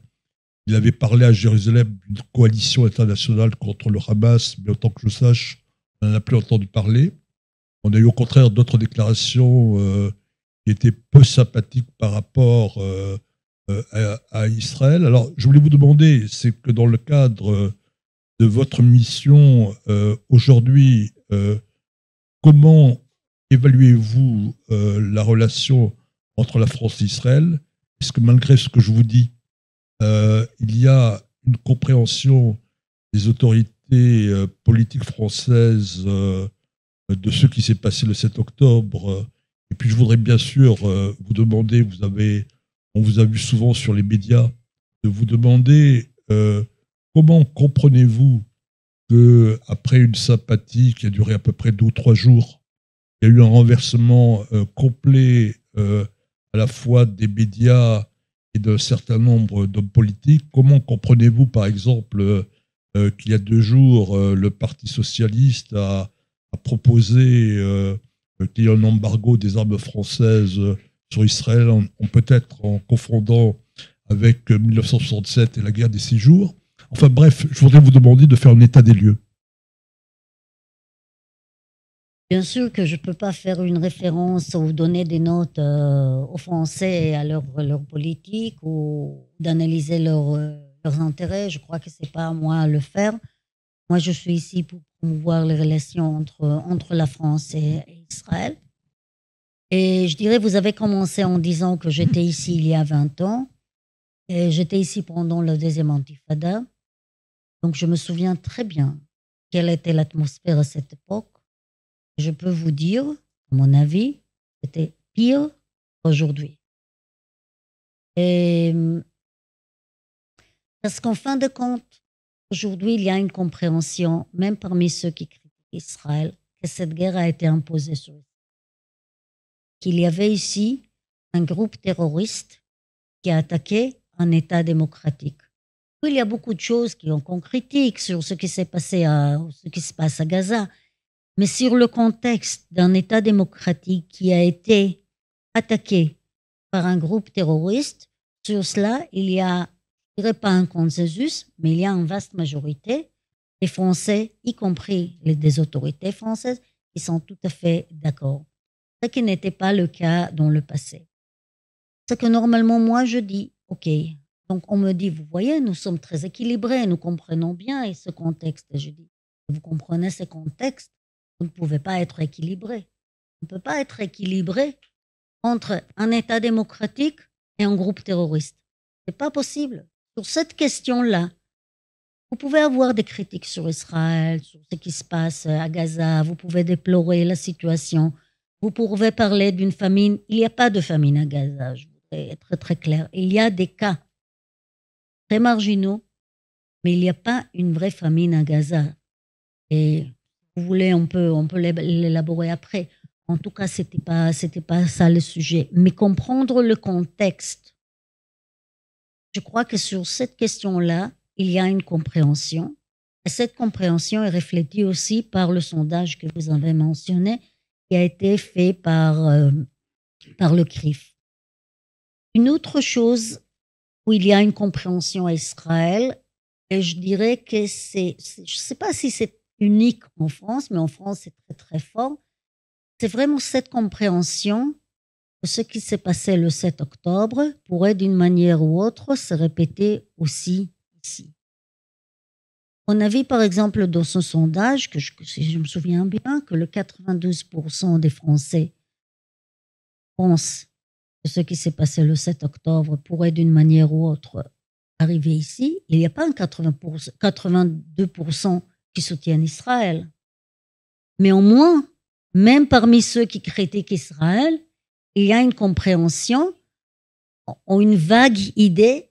il avait parlé à Jérusalem d'une coalition internationale contre le Hamas, mais autant que je sache, on n'en a plus entendu parler. On a eu au contraire d'autres déclarations qui étaient peu sympathiques par rapport à Israël. Alors, je voulais vous demander, c'est que dans le cadre de votre mission aujourd'hui, comment évaluez-vous la relation entre la France et Israël? Est-ce que malgré ce que je vous dis, il y a une compréhension des autorités politiques françaises de ce qui s'est passé le 7 octobre? Et puis je voudrais bien sûr vous demander, on vous a vu souvent sur les médias, de vous demander comment comprenez-vous qu'après une sympathie qui a duré à peu près 2 ou 3 jours, il y a eu un renversement complet à la fois des médias et d'un certain nombre d'hommes politiques. Comment comprenez-vous, par exemple, qu'il y a 2 jours, le Parti socialiste a proposé qu'il y ait un embargo des armes françaises sur Israël, peut-être en confondant avec 1967 et la guerre des 6 jours. Enfin bref, je voudrais vous demander de faire un état des lieux. Bien sûr que je ne peux pas faire une référence ou donner des notes aux Français et à leur politique ou d'analyser leurs intérêts. Je crois que ce n'est pas à moi à le faire. Moi, je suis ici pour promouvoir les relations entre la France et Israël. Et je dirais, vous avez commencé en disant que j'étais ici il y a 20 ans. Et j'étais ici pendant le deuxième intifada. Donc, je me souviens très bien quelle était l'atmosphère à cette époque. Je peux vous dire, à mon avis, c'était pire aujourd'hui. Et parce qu'en fin de compte, aujourd'hui, il y a une compréhension, même parmi ceux qui critiquent Israël, que cette guerre a été imposée sur Israël. Qu'il y avait ici un groupe terroriste qui a attaqué un État démocratique. Il y a beaucoup de choses qu'on critique sur ce qui s'est passé ce qui se passe à Gaza. Mais sur le contexte d'un État démocratique qui a été attaqué par un groupe terroriste, sur cela, il y a, je ne dirais pas un consensus, mais il y a une vaste majorité des Français, y compris des autorités françaises, qui sont tout à fait d'accord. Ce qui n'était pas le cas dans le passé. C'est que normalement, moi, je dis, OK, donc on me dit, vous voyez, nous sommes très équilibrés, nous comprenons bien ce contexte. Je dis, vous comprenez ce contexte? Vous ne pouvez pas être équilibré. On ne peut pas être équilibré entre un État démocratique et un groupe terroriste. Ce n'est pas possible. Sur cette question-là, vous pouvez avoir des critiques sur Israël, sur ce qui se passe à Gaza, vous pouvez déplorer la situation, vous pouvez parler d'une famine. Il n'y a pas de famine à Gaza, je voudrais être très clair. Il y a des cas très marginaux, mais il n'y a pas une vraie famine à Gaza. Et vous voulez, on peut l'élaborer après. En tout cas, c'était pas ça le sujet. Mais comprendre le contexte, je crois que sur cette question-là, il y a une compréhension. Et cette compréhension est reflétée aussi par le sondage que vous avez mentionné, qui a été fait par le CRIF. Une autre chose où il y a une compréhension à Israël, et je dirais que je ne sais pas si c'est unique en France, mais en France, c'est très, très fort. C'est vraiment cette compréhension que ce qui s'est passé le 7 octobre pourrait, d'une manière ou autre, se répéter aussi ici. On a vu, par exemple, dans ce sondage, si je me souviens bien, que le 92% des Français pensent que ce qui s'est passé le 7 octobre pourrait, d'une manière ou autre, arriver ici. Il n'y a pas un 82% qui soutiennent Israël. Mais au moins, même parmi ceux qui critiquent Israël, il y a une compréhension ou une vague idée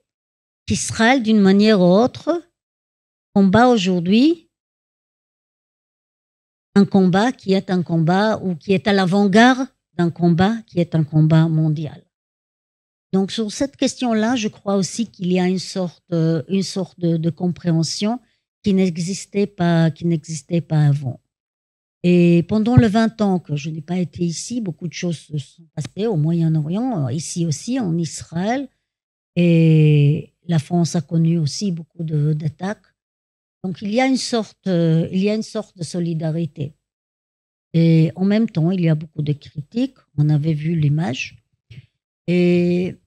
qu'Israël, d'une manière ou autre, combat aujourd'hui un combat qui est un combat ou qui est à l'avant-garde d'un combat qui est un combat mondial. Donc sur cette question-là, je crois aussi qu'il y a une sorte de compréhension qui n'existait pas avant. Et pendant les 20 ans que je n'ai pas été ici, beaucoup de choses se sont passées au Moyen-Orient, ici aussi en Israël, et la France a connu aussi beaucoup d'attaques. Donc il y a une sorte de solidarité. Et en même temps, il y a beaucoup de critiques. On avait vu l'image. Mais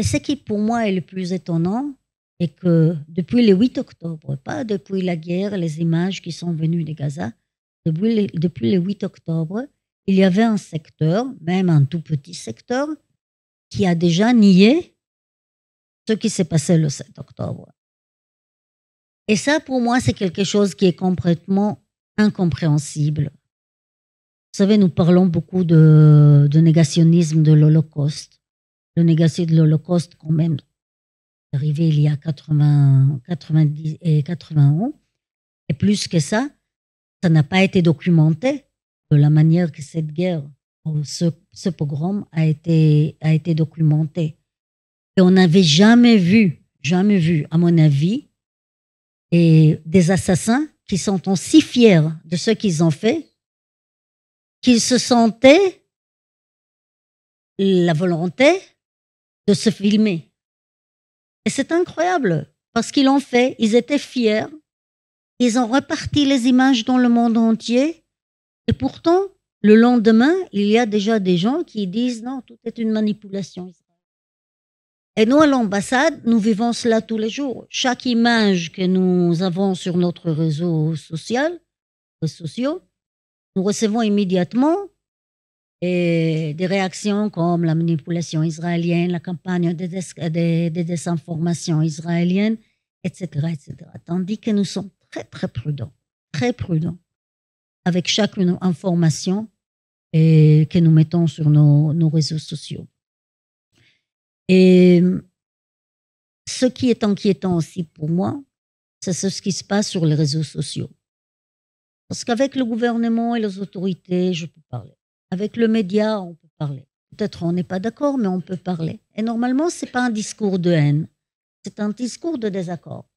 ce qui pour moi est le plus étonnant est que depuis le 8 octobre, pas depuis la guerre, les images qui sont venues de Gaza, depuis le 8 octobre, il y avait un secteur, même un tout petit secteur, qui a déjà nié ce qui s'est passé le 7 octobre. Et ça, pour moi, c'est quelque chose qui est complètement incompréhensible. Vous savez, nous parlons beaucoup de négationnisme de l'Holocauste. Le négationnisme de l'Holocauste, quand même, est arrivé il y a 90 et 80 ans. Et plus que ça n'a pas été documenté de la manière que cette guerre, ce pogrom a été documenté. Et on n'avait jamais vu, à mon avis, et des assassins qui sont aussi fiers de ce qu'ils ont fait, qu'ils se sentaient la volonté de se filmer. Et c'est incroyable, parce qu'ils l'ont fait, ils étaient fiers, ils ont reparti les images dans le monde entier, et pourtant, le lendemain, il y a déjà des gens qui disent non, tout est une manipulation. Et nous, à l'ambassade, nous vivons cela tous les jours. Chaque image que nous avons sur notre réseau social, sociaux, nous recevons immédiatement des réactions comme la manipulation israélienne, la campagne des désinformations israéliennes, etc., etc. Tandis que nous sommes très, très prudents avec chaque information que nous mettons sur nos réseaux sociaux. Et ce qui est inquiétant aussi pour moi, c'est ce qui se passe sur les réseaux sociaux. Parce qu'avec le gouvernement et les autorités, je peux parler. Avec le média, on peut parler. Peut-être on n'est pas d'accord, mais on peut parler. Et normalement, ce n'est pas un discours de haine. C'est un discours de désaccord.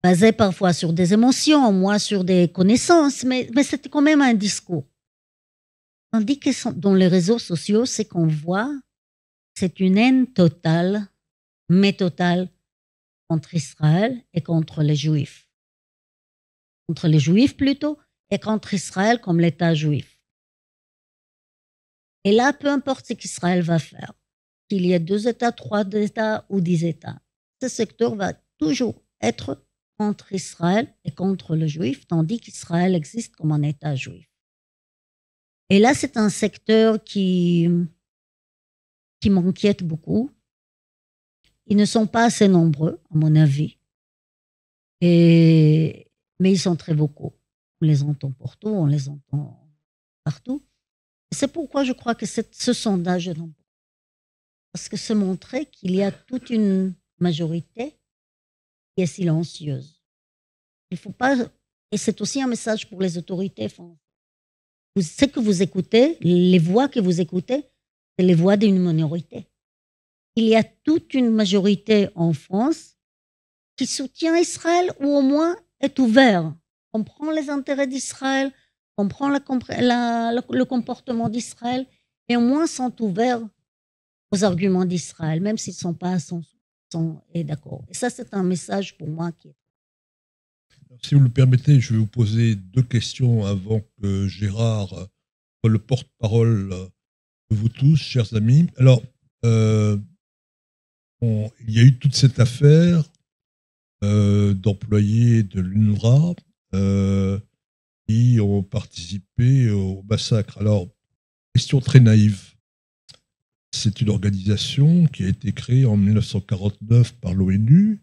Basé parfois sur des émotions, moi sur des connaissances, mais c'est quand même un discours. Tandis que dans les réseaux sociaux, c'est qu'on voit, c'est une haine totale, mais totale, contre Israël et contre les Juifs. Contre les Juifs plutôt, et contre Israël comme l'État juif. Et là, peu importe ce qu'Israël va faire, qu'il y ait 2 États, 3 États ou 10 États, ce secteur va toujours être contre Israël et contre le Juif, tandis qu'Israël existe comme un État juif. Et là, c'est un secteur qui m'inquiète beaucoup. Ils ne sont pas assez nombreux, à mon avis, mais ils sont très vocaux. On les entend partout, on les entend partout. C'est pourquoi je crois que ce sondage est important. Parce que c'est montrer qu'il y a toute une majorité qui est silencieuse. Il faut pas, et c'est aussi un message pour les autorités françaises. Ce que vous écoutez, les voix que vous écoutez, c'est les voix d'une minorité. Il y a toute une majorité en France qui soutient Israël ou au moins est ouvert, comprend les intérêts d'Israël, comprend le comportement d'Israël et au moins sont ouverts aux arguments d'Israël, même s'ils ne sont pas à 100% d'accord. Et ça, c'est un message pour moi qui est... Si vous le permettez, je vais vous poser 2 questions avant que Gérard soit le porte-parole de vous tous, chers amis. Alors, il y a eu toute cette affaire d'employés de l'UNRWA qui ont participé au massacre. Alors, question très naïve. C'est une organisation qui a été créée en 1949 par l'ONU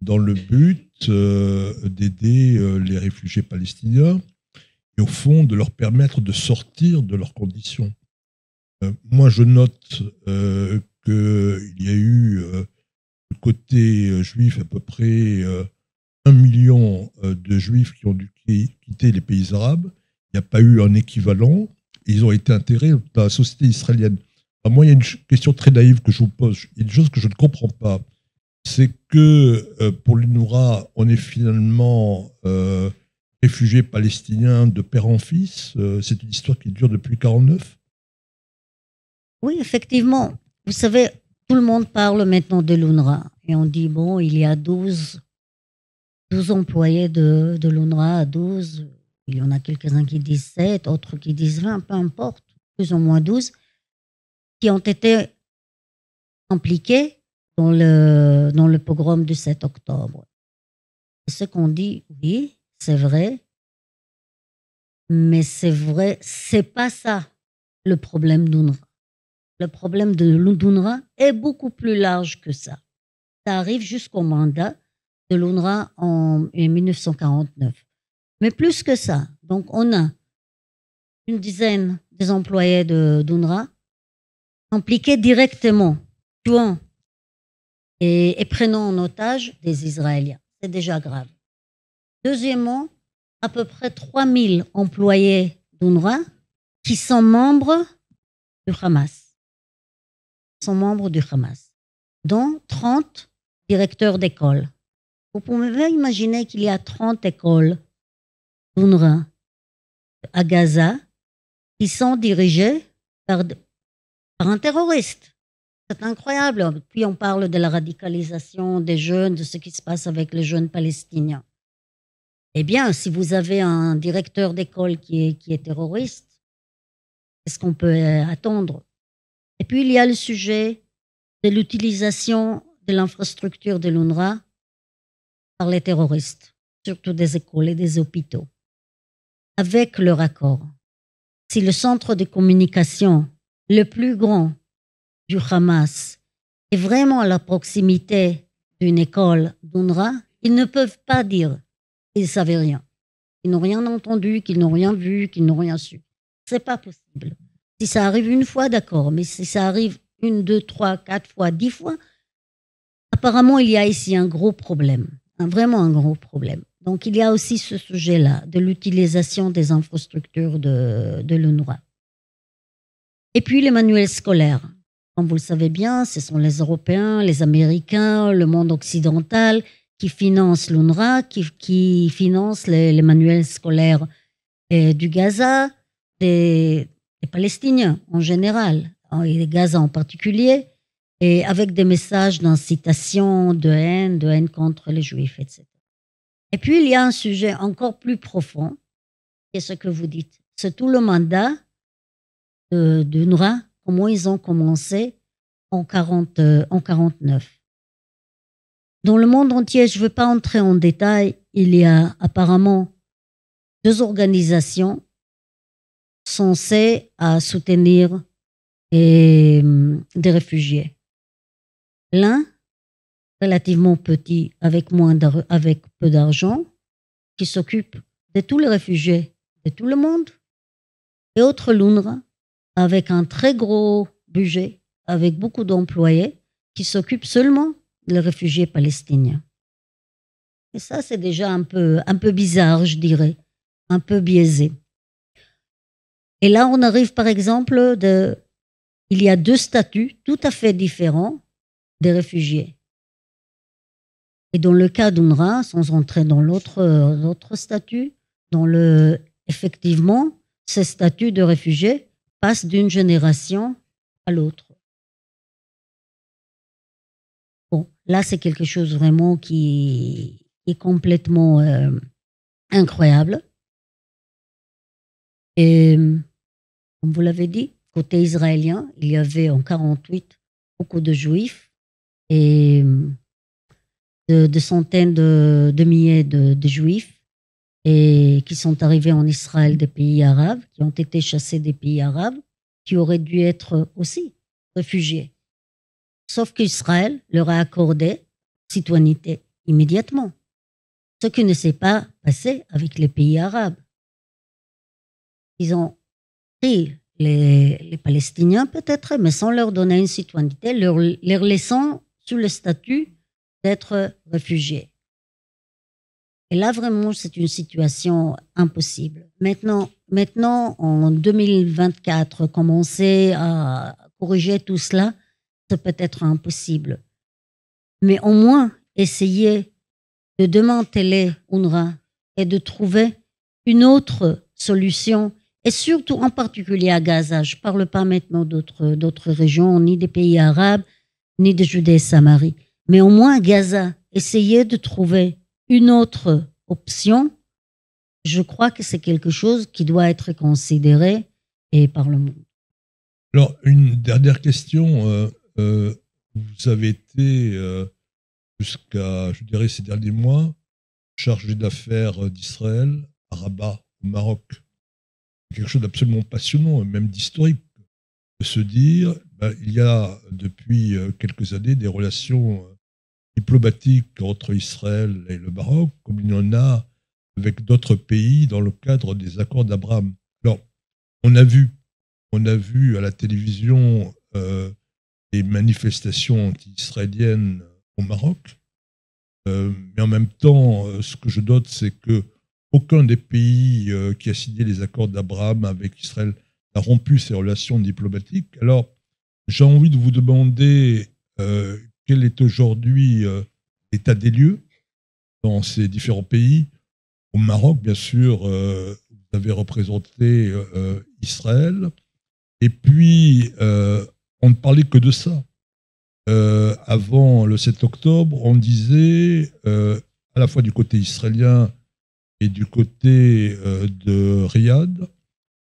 dans le but d'aider les réfugiés palestiniens et au fond de leur permettre de sortir de leurs conditions. Moi, je note qu'il y a eu du côté juif à peu près 1 million de juifs qui ont dû quitter les pays arabes. Il n'y a pas eu un équivalent. Et ils ont été intégrés dans la société israélienne. Alors moi, il y a une question très naïve que je vous pose. Il y a une chose que je ne comprends pas. C'est que pour l'UNRWA, on est finalement réfugiés palestiniens de père en fils. C'est une histoire qui dure depuis 1949. Oui, effectivement. Vous savez, tout le monde parle maintenant de l'UNRWA. Et on dit, bon, il y a 12 employés de l'UNRWA, 12. Il y en a quelques-uns qui disent 7, autres qui disent 20, peu importe, plus ou moins 12, qui ont été impliqués dans le pogrom du 7 octobre. Et ce qu'on dit, oui, c'est vrai, Mais c'est vrai, c'est pas ça le problème d'UNRWA. Le problème de l'UNRWA est beaucoup plus large que ça. Ça arrive jusqu'au mandat de l'UNRWA en 1949. Mais plus que ça, donc on a une dizaine des employés d'UNRWA impliqués directement, tuant et prenant en otage des Israéliens. C'est déjà grave. Deuxièmement, à peu près 3000 employés d'UNRWA qui sont membres du Hamas. Dont 30 directeurs d'école. Vous pouvez imaginer qu'il y a 30 écoles d'UNRWA à Gaza qui sont dirigées par un terroriste. C'est incroyable. Puis on parle de la radicalisation des jeunes, de ce qui se passe avec les jeunes palestiniens. Eh bien, si vous avez un directeur d'école qui est terroriste, qu'est-ce qu'on peut attendre? Et puis, il y a le sujet de l'utilisation de l'infrastructure de l'UNRWA par les terroristes, surtout des écoles et des hôpitaux. Avec leur accord, si le centre de communication le plus grand du Hamas est vraiment à la proximité d'une école d'UNRWA, ils ne peuvent pas dire qu'ils ne savaient rien. Ils n'ont rien entendu, qu'ils n'ont rien vu, qu'ils n'ont rien su. Ce n'est pas possible. Si ça arrive une fois, d'accord, mais si ça arrive 1, 2, 3, 4 fois, 10 fois, apparemment, il y a ici un gros problème, vraiment un gros problème. Donc, il y a aussi ce sujet-là de l'utilisation des infrastructures de l'UNRWA. Et puis, les manuels scolaires. Comme vous le savez bien, ce sont les Européens, les Américains, le monde occidental qui financent l'UNRWA, qui financent les manuels scolaires du Gaza, des Palestiniens en général, et des Gaza en particulier, et avec des messages d'incitation, de haine contre les Juifs, etc. Et puis, il y a un sujet encore plus profond, qui est ce que vous dites. C'est tout le mandat de l'UNRWA, comment ils ont commencé en 49. Dans le monde entier, je ne veux pas entrer en détail, il y a apparemment 2 organisations censées à soutenir des réfugiés. L'un, relativement petit, avec peu d'argent, qui s'occupe de tous les réfugiés de tout le monde, et autre l'UNRWA, avec un très gros budget, avec beaucoup d'employés, qui s'occupe seulement des réfugiés palestiniens. Et ça, c'est déjà un peu bizarre, je dirais, un peu biaisé. Et là, on arrive par exemple, il y a 2 statuts tout à fait différents des réfugiés. Et dans le cas d'UNRWA, sans entrer dans l'autre statut, effectivement, ces statuts de réfugiés passent d'une génération à l'autre. Bon, là, c'est quelque chose vraiment qui est complètement incroyable. Et comme vous l'avez dit, côté israélien, il y avait en 1948 beaucoup de juifs et de centaines de milliers de juifs et qui sont arrivés en Israël des pays arabes, qui ont été chassés des pays arabes, qui auraient dû être aussi réfugiés. Sauf qu'Israël leur a accordé citoyenneté immédiatement, ce qui ne s'est pas passé avec les pays arabes. Ils ont pris les Palestiniens peut-être, mais sans leur donner une citoyenneté, les laissant sous le statut d'être réfugiés. Et là, vraiment, c'est une situation impossible. Maintenant, en 2024, commencer à corriger tout cela, c'est peut-être impossible. Mais au moins, essayer de démanteler UNRWA et de trouver une autre solution, et surtout en particulier à Gaza. Je ne parle pas maintenant d'autres régions, ni des pays arabes, ni de Judée et Samarie. Mais au moins à Gaza, essayer de trouver une autre option, je crois que c'est quelque chose qui doit être considéré et par le monde. Alors, une dernière question. Vous avez été, jusqu'à, je dirais, ces derniers mois, chargé d'affaires d'Israël à Rabat, au Maroc. quelque chose d'absolument passionnant, même d'historique, de se dire, il y a depuis quelques années des relations diplomatiques entre Israël et le Maroc, comme il y en a avec d'autres pays dans le cadre des accords d'Abraham. Alors, on a vu à la télévision des manifestations anti-israéliennes au Maroc, mais en même temps, ce que je note, c'est que aucun des pays qui a signé les accords d'Abraham avec Israël n'a rompu ses relations diplomatiques. Alors, j'ai envie de vous demander quel est aujourd'hui l'état des lieux dans ces différents pays. Au Maroc, bien sûr, vous avez représenté Israël. Et puis, on ne parlait que de ça. Avant le 7 octobre, on disait, à la fois du côté israélien et du côté de Riyad,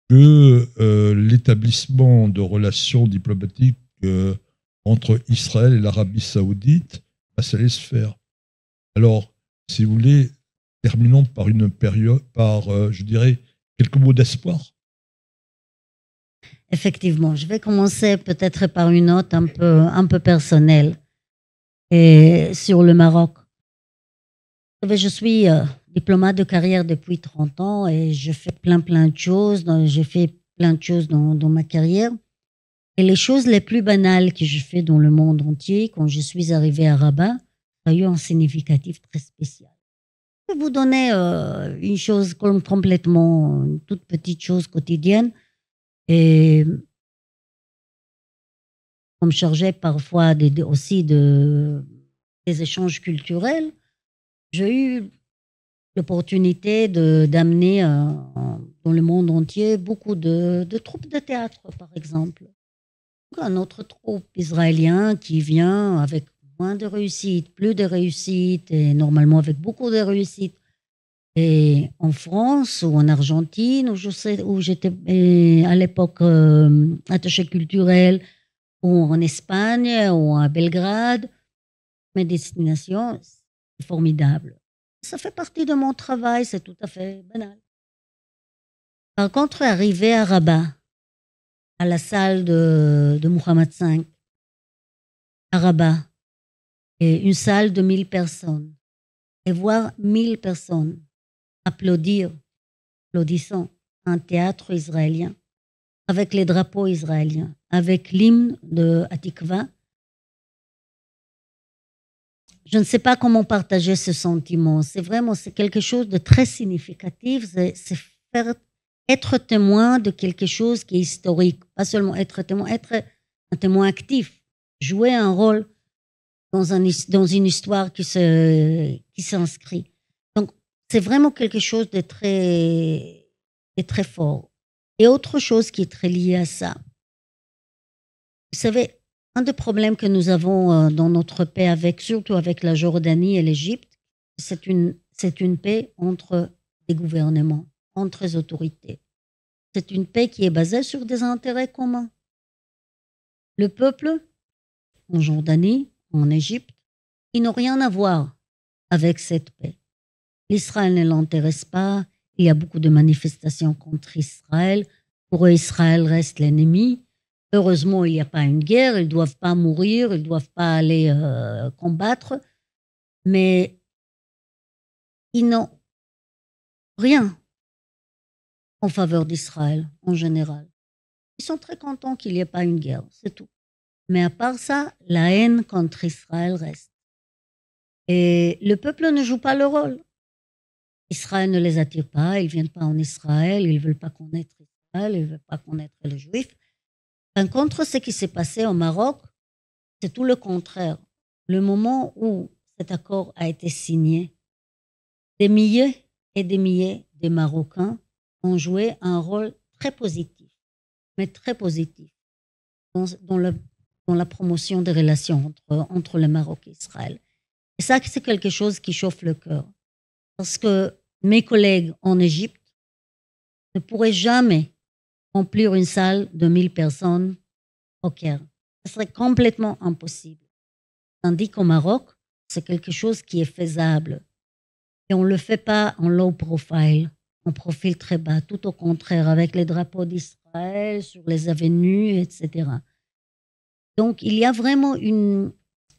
que l'établissement de relations diplomatiques entre Israël et l'Arabie saoudite, ça allait se faire. Alors, si vous voulez, terminons par une période, je dirais, quelques mots d'espoir. Effectivement, je vais commencer peut-être par une note un peu personnelle et sur le Maroc. Vous savez, je suis diplomate de carrière depuis 30 ans et je fais plein de choses. J'ai fait plein de choses dans ma carrière. Et les choses les plus banales que je fais dans le monde entier, quand je suis arrivée à Rabat, ça a eu un significatif très spécial. Je vais vous donner une chose complètement, une toute petite chose quotidienne. Et on me chargeait parfois aussi des échanges culturels. J'ai eu l'opportunité d'amener dans le monde entier beaucoup de troupes de théâtre, par exemple. Un autre troupe israélien qui vient avec moins de réussite, plus de réussite, et normalement avec beaucoup de réussite. Et en France ou en Argentine, où j'étais à l'époque attachée culturelle, ou en Espagne, ou à Belgrade, mes destinations, c'est formidable. Ça fait partie de mon travail, c'est tout à fait banal. Par contre, arriver à Rabat, à la salle de Mohammed V, à Rabat, et une salle de 1000 personnes, et voir 1000 personnes applaudissant un théâtre israélien, avec les drapeaux israéliens, avec l'hymne de Hatikva. Je ne sais pas comment partager ce sentiment. C'est quelque chose de très significatif. C'est être témoin de quelque chose qui est historique. Pas seulement être un témoin actif. Jouer un rôle dans une histoire qui s'inscrit. Donc, c'est vraiment quelque chose de très fort. Et autre chose qui est très liée à ça. Vous savez, un des problèmes que nous avons dans notre paix, surtout avec la Jordanie et l'Égypte, c'est une paix entre des gouvernements, entre les autorités. C'est une paix qui est basée sur des intérêts communs. Le peuple, en Jordanie, en Égypte, ils n'ont rien à voir avec cette paix. L'Israël ne l'intéresse pas. Il y a beaucoup de manifestations contre Israël. Pour eux, Israël reste l'ennemi. Heureusement, il n'y a pas une guerre. Ils ne doivent pas mourir. Ils ne doivent pas aller combattre. Mais ils n'ont rien en faveur d'Israël, en général. Ils sont très contents qu'il n'y ait pas une guerre, c'est tout. Mais à part ça, la haine contre Israël reste. Et le peuple ne joue pas le rôle. Israël ne les attire pas, ils ne viennent pas en Israël, ils ne veulent pas connaître Israël, ils ne veulent pas connaître les Juifs. Par contre, ce qui s'est passé au Maroc, c'est tout le contraire. Le moment où cet accord a été signé, des milliers et des milliers de Marocains ont joué un rôle très positif, mais très positif, dans la promotion des relations entre le Maroc et Israël. Et ça, c'est quelque chose qui chauffe le cœur. Parce que mes collègues en Égypte ne pourraient jamais remplir une salle de 1000 personnes au Caire. Ce serait complètement impossible. Tandis qu'au Maroc, c'est quelque chose qui est faisable. Et on ne le fait pas en low profile. en profil très bas, tout au contraire, avec les drapeaux d'Israël sur les avenues, etc. Donc, il y a vraiment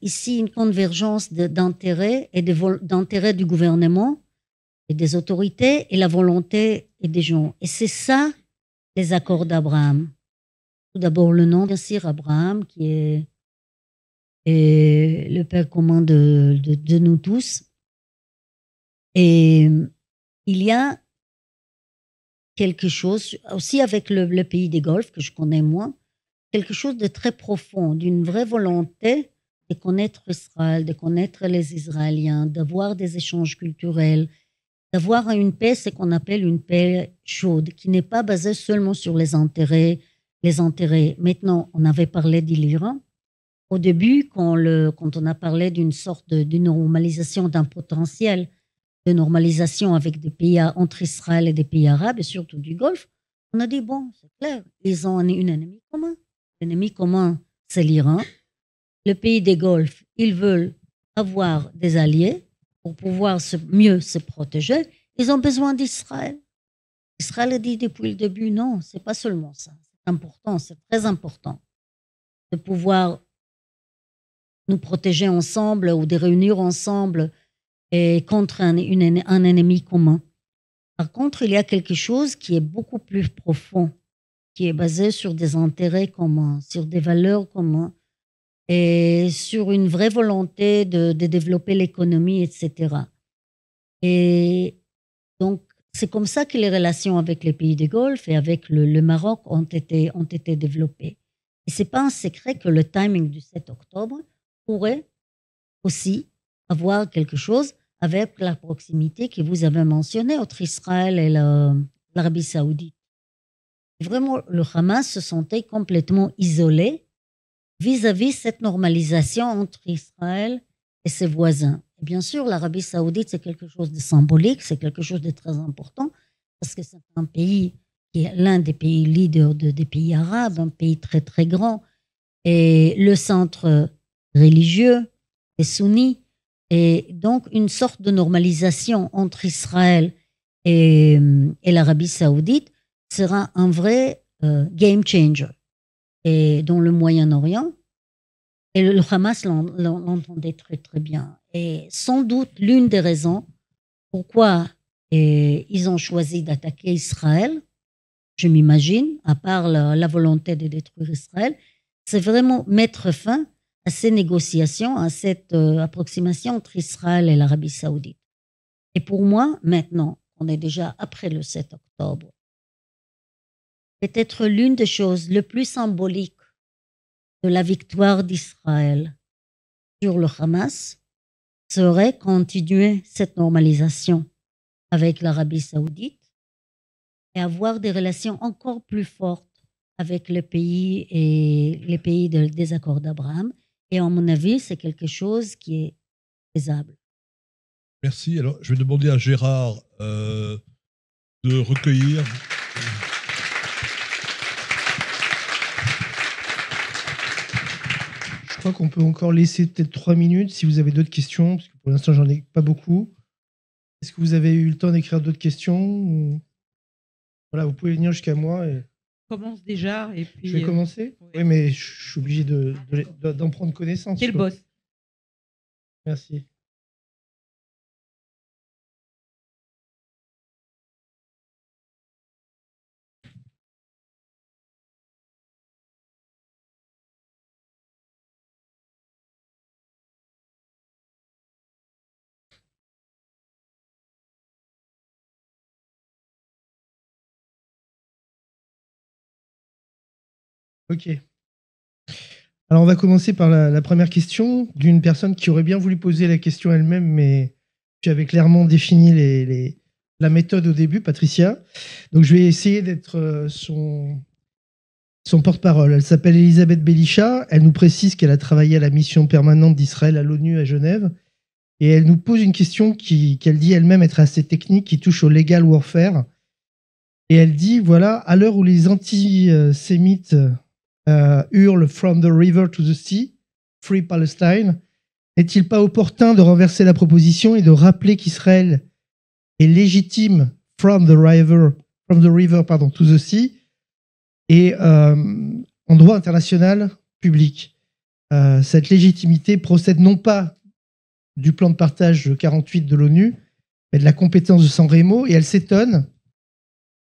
ici une convergence d'intérêts et d'intérêts du gouvernement et des autorités et la volonté des gens. Et c'est ça, les accords d'Abraham. Tout d'abord, le nom, bien sûr, Abraham, qui est le père commun de nous tous. Et il y a quelque chose, aussi avec le pays des Golfe, que je connais moins, quelque chose de très profond, d'une vraie volonté de connaître Israël, de connaître les Israéliens, d'avoir des échanges culturels, d'avoir une paix, ce qu'on appelle une paix chaude, qui n'est pas basée seulement sur les intérêts. Maintenant, on avait parlé de l'Iran. Au début, quand on a parlé d'une sorte de normalisation, d'un potentiel de normalisation avec des pays entre Israël et des pays arabes, et surtout du Golfe, on a dit, bon, c'est clair, ils ont un ennemi commun. L'ennemi commun, c'est l'Iran. Le pays des Golfe, ils veulent avoir des alliés pour pouvoir mieux se protéger. Ils ont besoin d'Israël. Israël a dit depuis le début, non, c'est pas seulement ça. C'est important, c'est très important de pouvoir nous protéger ensemble ou de réunir ensemble et contre un ennemi commun. Par contre, il y a quelque chose qui est beaucoup plus profond, qui est basé sur des intérêts communs, sur des valeurs communes et sur une vraie volonté de développer l'économie, etc. Et donc, c'est comme ça que les relations avec les pays du Golfe et avec le Maroc ont été développées. Et ce n'est pas un secret que le timing du 7 octobre pourrait aussi avoir quelque chose avec la proximité que vous avez mentionnée entre Israël et l'Arabie saoudite. Vraiment, le Hamas se sentait complètement isolé vis-à-vis cette normalisation entre Israël et ses voisins. Et bien sûr, l'Arabie saoudite, c'est quelque chose de symbolique, c'est quelque chose de très important, parce que c'est un pays qui est l'un des pays leaders des pays arabes, un pays très, très grand, et le centre religieux est sunni, et donc une sorte de normalisation entre Israël et l'Arabie saoudite sera un vrai game changer. Et dans le Moyen-Orient, et le Hamas l'entendait très très bien. Et sans doute l'une des raisons pourquoi ils ont choisi d'attaquer Israël, je m'imagine, à part la volonté de détruire Israël, c'est vraiment mettre fin à ces négociations, à cette approximation entre Israël et l'Arabie saoudite. Et pour moi, maintenant, on est déjà après le 7 octobre, peut-être l'une des choses les plus symboliques de la victoire d'Israël sur le Hamas serait continuer cette normalisation avec l'Arabie saoudite et avoir des relations encore plus fortes avec les pays des accords d'Abraham. Et à mon avis, c'est quelque chose qui est faisable. Merci. Alors, je vais demander à Gérard de recueillir. Je crois qu'on peut encore laisser peut-être 3 minutes si vous avez d'autres questions, parce que pour l'instant, j'en ai pas beaucoup. Est-ce que vous avez eu le temps d'écrire d'autres questions ou... Voilà, vous pouvez venir jusqu'à moi. Et... Commence déjà. Et puis, je vais commencer. Oui, mais je suis obligé d'en prendre connaissance. C'est le boss. Merci. Ok. Alors, on va commencer par la première question d'une personne qui aurait bien voulu poser la question elle-même, mais tu avais clairement défini la méthode au début, Patricia. Donc, je vais essayer d'être son porte-parole. Elle s'appelle Elisabeth Belisha. Elle nous précise qu'elle a travaillé à la mission permanente d'Israël à l'ONU à Genève. Et elle nous pose une question qu'elle dit elle-même être assez technique, qui touche au legal warfare. Et elle dit, voilà, à l'heure où les antisémites hurle From the river to the sea, Free Palestine, n'est-il pas opportun de renverser la proposition et de rappeler qu'Israël est légitime from the river, pardon, to the sea, et en droit international public. Cette légitimité procède non pas du plan de partage 48 de l'ONU, mais de la compétence de San Remo, et elle s'étonne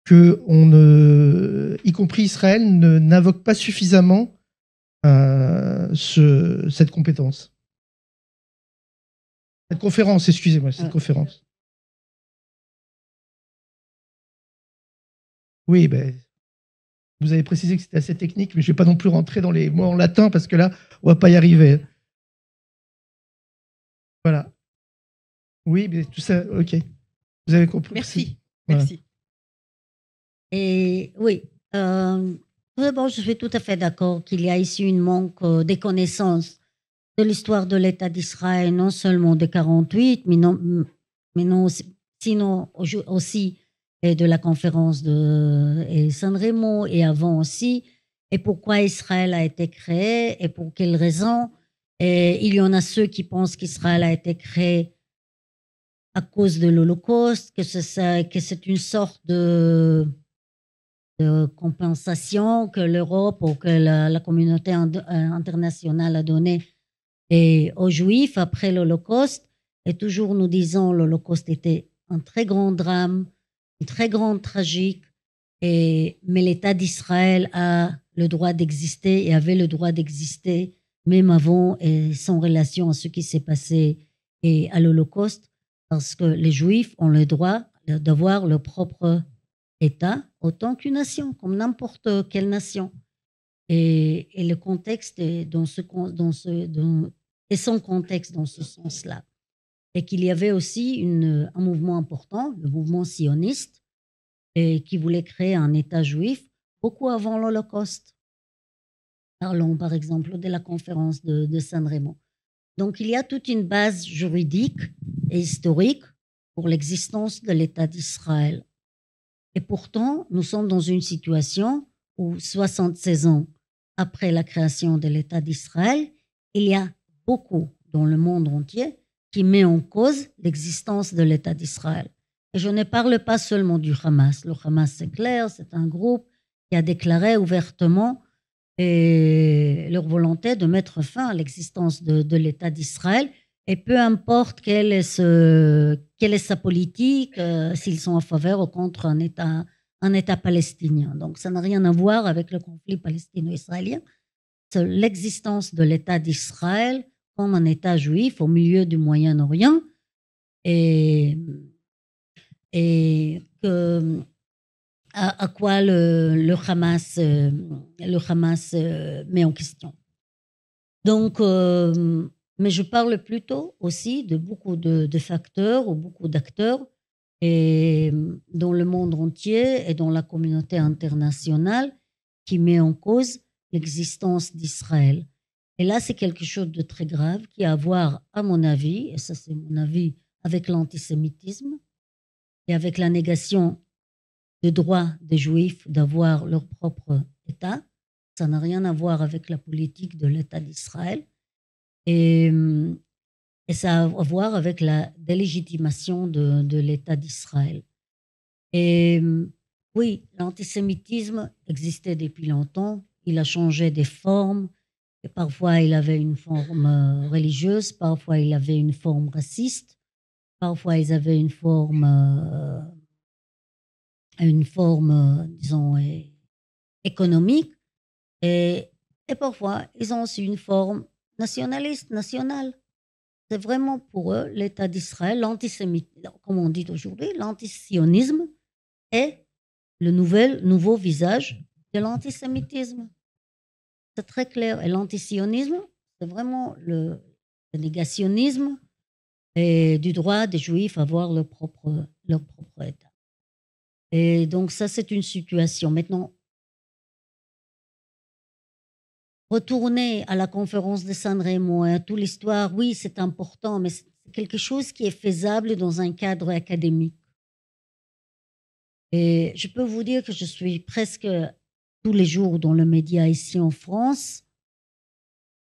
que y compris Israël, n'invoque pas suffisamment cette compétence. Cette conférence, excusez-moi, cette conférence. Oui, vous avez précisé que c'était assez technique, mais je ne vais pas non plus rentrer dans les mots en latin, parce que là, on ne va pas y arriver. Voilà. Oui, mais tout ça, ok. Vous avez compris. Merci. Voilà. Merci. Et oui, tout d'abord, je suis tout à fait d'accord qu'il y a ici une manque des connaissances de l'histoire de l'État d'Israël, non seulement de 48, sinon aussi et de la conférence de San Remo et avant aussi, et pourquoi Israël a été créé et pour quelles raisons. Et il y en a ceux qui pensent qu'Israël a été créé à cause de l'Holocauste, que c'est une sorte de compensation que l'Europe ou que la communauté internationale a donnée aux Juifs après l'Holocauste. Et toujours nous disons l'Holocauste était un très grand drame, une très grande tragique, mais l'État d'Israël a le droit d'exister et avait le droit d'exister même avant et sans relation à ce qui s'est passé et à l'Holocauste, parce que les Juifs ont le droit d'avoir leur propre État autant qu'une nation, comme n'importe quelle nation. Et le contexte est son contexte dans ce sens-là. Et qu'il y avait aussi un mouvement important, le mouvement sioniste, qui voulait créer un État juif beaucoup avant l'Holocauste. Parlons par exemple de la conférence de San Remo. Donc il y a toute une base juridique et historique pour l'existence de l'État d'Israël. Et pourtant, nous sommes dans une situation où 76 ans après la création de l'État d'Israël, il y a beaucoup dans le monde entier qui met en cause l'existence de l'État d'Israël. Et je ne parle pas seulement du Hamas. Le Hamas, c'est clair, c'est un groupe qui a déclaré ouvertement leur volonté de mettre fin à l'existence de l'État d'Israël. Et peu importe quelle est sa politique, s'ils sont en faveur ou contre un État palestinien. Donc ça n'a rien à voir avec le conflit palestino-israélien. C'est l'existence de l'État d'Israël comme un État juif au milieu du Moyen-Orient et à quoi le Hamas met en question. Donc, mais je parle plutôt aussi de beaucoup de facteurs ou beaucoup d'acteurs dans le monde entier et dans la communauté internationale qui met en cause l'existence d'Israël. Et là, c'est quelque chose de très grave qui a à voir, à mon avis, et ça c'est mon avis, avec l'antisémitisme et avec la négation du droit des Juifs d'avoir leur propre État. Ça n'a rien à voir avec la politique de l'État d'Israël. Et ça a à voir avec la délégitimation de l'État d'Israël. Et oui, l'antisémitisme existait depuis longtemps. Il a changé des formes. Et parfois, il avait une forme religieuse. Parfois, il avait une forme raciste. Parfois, ils avaient une forme disons, économique. Et parfois, ils ont aussi une forme nationaliste, nationale. C'est vraiment pour eux l'État d'Israël, l'antisémitisme, comme on dit aujourd'hui, l'antisionisme est le nouveau visage de l'antisémitisme. C'est très clair. Et l'antisionisme, c'est vraiment le négationnisme du droit des Juifs à avoir leur propre État. Et donc ça, c'est une situation. Maintenant, retourner à la conférence de San Remo et à toute l'histoire, oui, c'est important, mais c'est quelque chose qui est faisable dans un cadre académique. Et je peux vous dire que je suis presque tous les jours dans le média ici en France.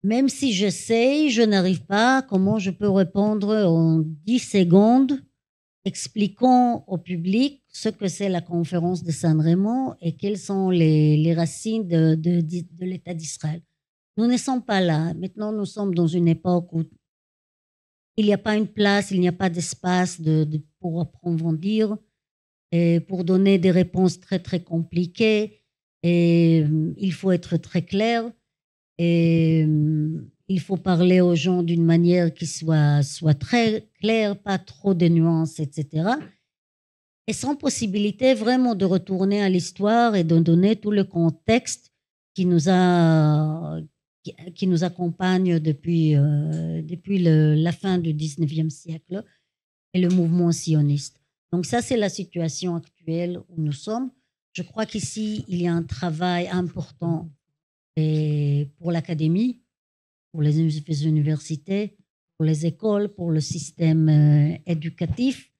Même si j'essaye, je n'arrive pas. Comment je peux répondre en 10 secondes, expliquant au public ce que c'est la conférence de San-Remo et quelles sont les racines de l'État d'Israël. Nous ne sommes pas là. Maintenant, nous sommes dans une époque où il n'y a pas une place, il n'y a pas d'espace pour approfondir et pour donner des réponses très, très compliquées. Et il faut être très clair et il faut parler aux gens d'une manière qui soit très claire, pas trop de nuances, etc. Et sans possibilité vraiment de retourner à l'histoire et de donner tout le contexte qui nous accompagne depuis la fin du 19e siècle et le mouvement sioniste. Donc ça, c'est la situation actuelle où nous sommes. Je crois qu'ici, il y a un travail important pour l'académie, pour les universités, pour les écoles, pour le système éducatif.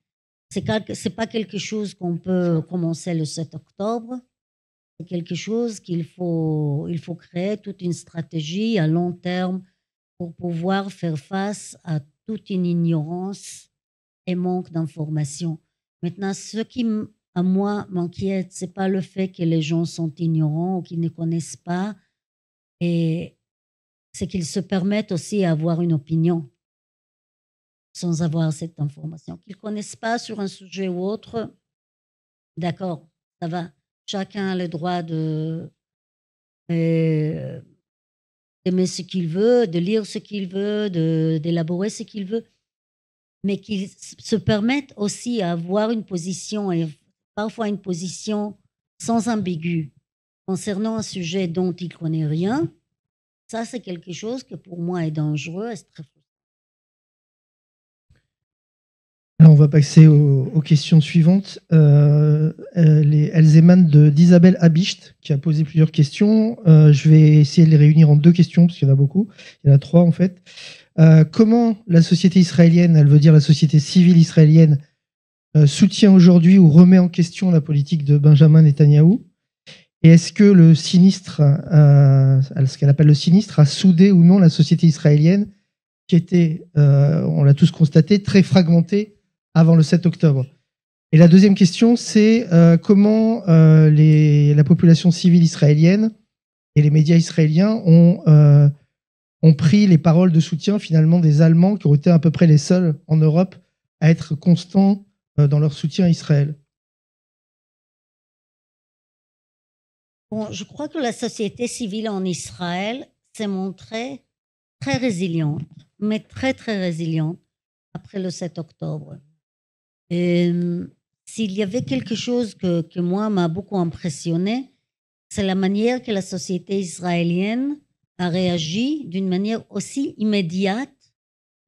C'est pas quelque chose qu'on peut commencer le 7 octobre. C'est quelque chose il faut créer toute une stratégie à long terme pour pouvoir faire face à toute une ignorance et manque d'information. Maintenant, ce qui, à moi, m'inquiète, c'est pas le fait que les gens sont ignorants ou qu'ils ne connaissent pas, et c'est qu'ils se permettent aussi d'avoir une opinion sans avoir cette information. Qu'ils ne connaissent pas sur un sujet ou autre, d'accord, ça va. Chacun a le droit d'aimer ce qu'il veut, de lire ce qu'il veut, d'élaborer ce qu'il veut, mais qu'ils se permettent aussi d'avoir une position, et parfois une position sans ambigu, concernant un sujet dont il ne connaît rien. Ça, c'est quelque chose que pour moi est dangereux et c'est très frustrant. Alors, on va passer aux questions suivantes. Elles émanent d'Isabelle Habicht, qui a posé plusieurs questions. Je vais essayer de les réunir en 2 questions, parce qu'il y en a beaucoup. Il y en a 3, en fait. Comment la société israélienne, elle veut dire la société civile israélienne, soutient aujourd'hui ou remet en question la politique de Benjamin Netanyahou? Et est-ce que le sinistre, ce qu'elle appelle le sinistre, a soudé ou non la société israélienne, qui était, on l'a tous constaté, très fragmentée avant le 7 octobre? Et la deuxième question, c'est comment la population civile israélienne et les médias israéliens ont pris les paroles de soutien finalement des Allemands, qui ont été à peu près les seuls en Europe à être constants dans leur soutien à Israël. Bon, je crois que la société civile en Israël s'est montrée très résiliente, mais très, très résiliente après le 7 octobre. Et s'il y avait quelque chose que moi m'a beaucoup impressionné, c'est la manière que la société israélienne a réagi d'une manière aussi immédiate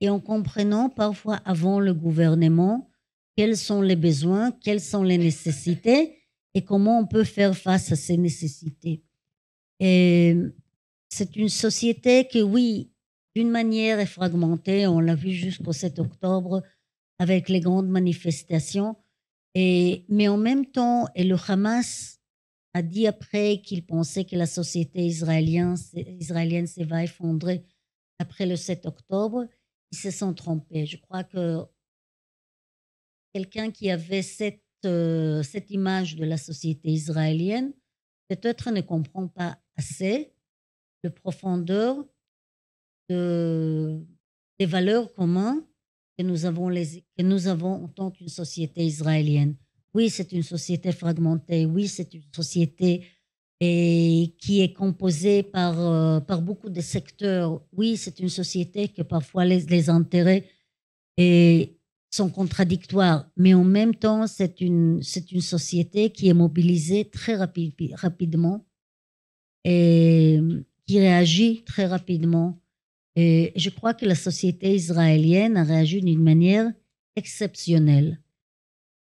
et en comprenant parfois avant le gouvernement quels sont les besoins, quelles sont les nécessités et comment on peut faire face à ces nécessités. Et c'est une société qui, oui, d'une manière est fragmentée, on l'a vu jusqu'au 7 octobre avec les grandes manifestations, mais en même temps, et le Hamas a dit après qu'il pensait que la société israélienne se va effondrer après le 7 octobre, ils se sont trompés. Je crois que quelqu'un qui avait cette image de la société israélienne, peut-être ne comprend pas assez la profondeur des valeurs communes que nous avons en tant qu'une société israélienne. Oui, c'est une société fragmentée. Oui, c'est une société qui est composée par beaucoup de secteurs. Oui, c'est une société que parfois les intérêts sont contradictoires, mais en même temps, c'est une société qui est mobilisée très rapidement et qui réagit très rapidement. Et je crois que la société israélienne a réagi d'une manière exceptionnelle.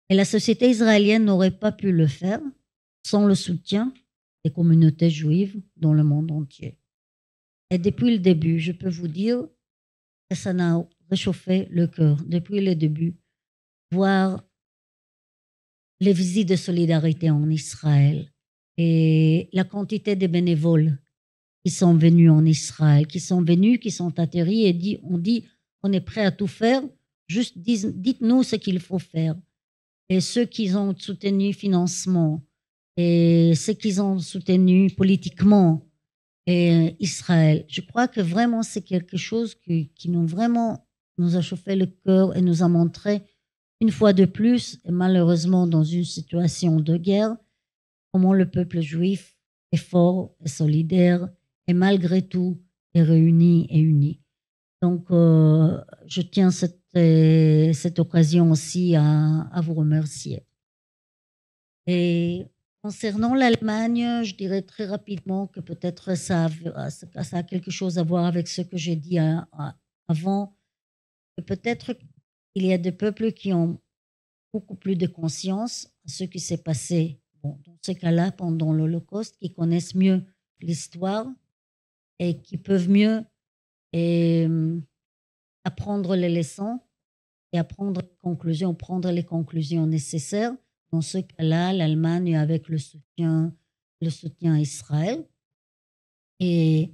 Et la société israélienne n'aurait pas pu le faire sans le soutien des communautés juives dans le monde entier. Et depuis le début, je peux vous dire que ça n'a réchauffé le cœur. Depuis le début, voir les visites de solidarité en Israël et la quantité de bénévoles qui sont venus en Israël, qui sont atterris et on est prêt à tout faire, juste dites-nous ce qu'il faut faire. et ceux qui ont soutenu financièrement et ceux qui ont soutenu politiquement et Israël. Je crois que vraiment c'est quelque chose qui nous a chauffé le cœur et nous a montré une fois de plus, et malheureusement dans une situation de guerre, comment le peuple juif est fort et solidaire et malgré tout est réuni et uni. Donc, je tiens cette occasion aussi à vous remercier. Et concernant l'Allemagne, je dirais très rapidement que peut-être ça a quelque chose à voir avec ce que j'ai dit avant. Peut-être qu'il y a des peuples qui ont beaucoup plus de conscience à ce qui s'est passé dans ce cas-là pendant l'Holocauste, qui connaissent mieux l'histoire et qui peuvent mieux apprendre les leçons et prendre les conclusions nécessaires. Dans ce cas-là, l'Allemagne avec le soutien à Israël. Et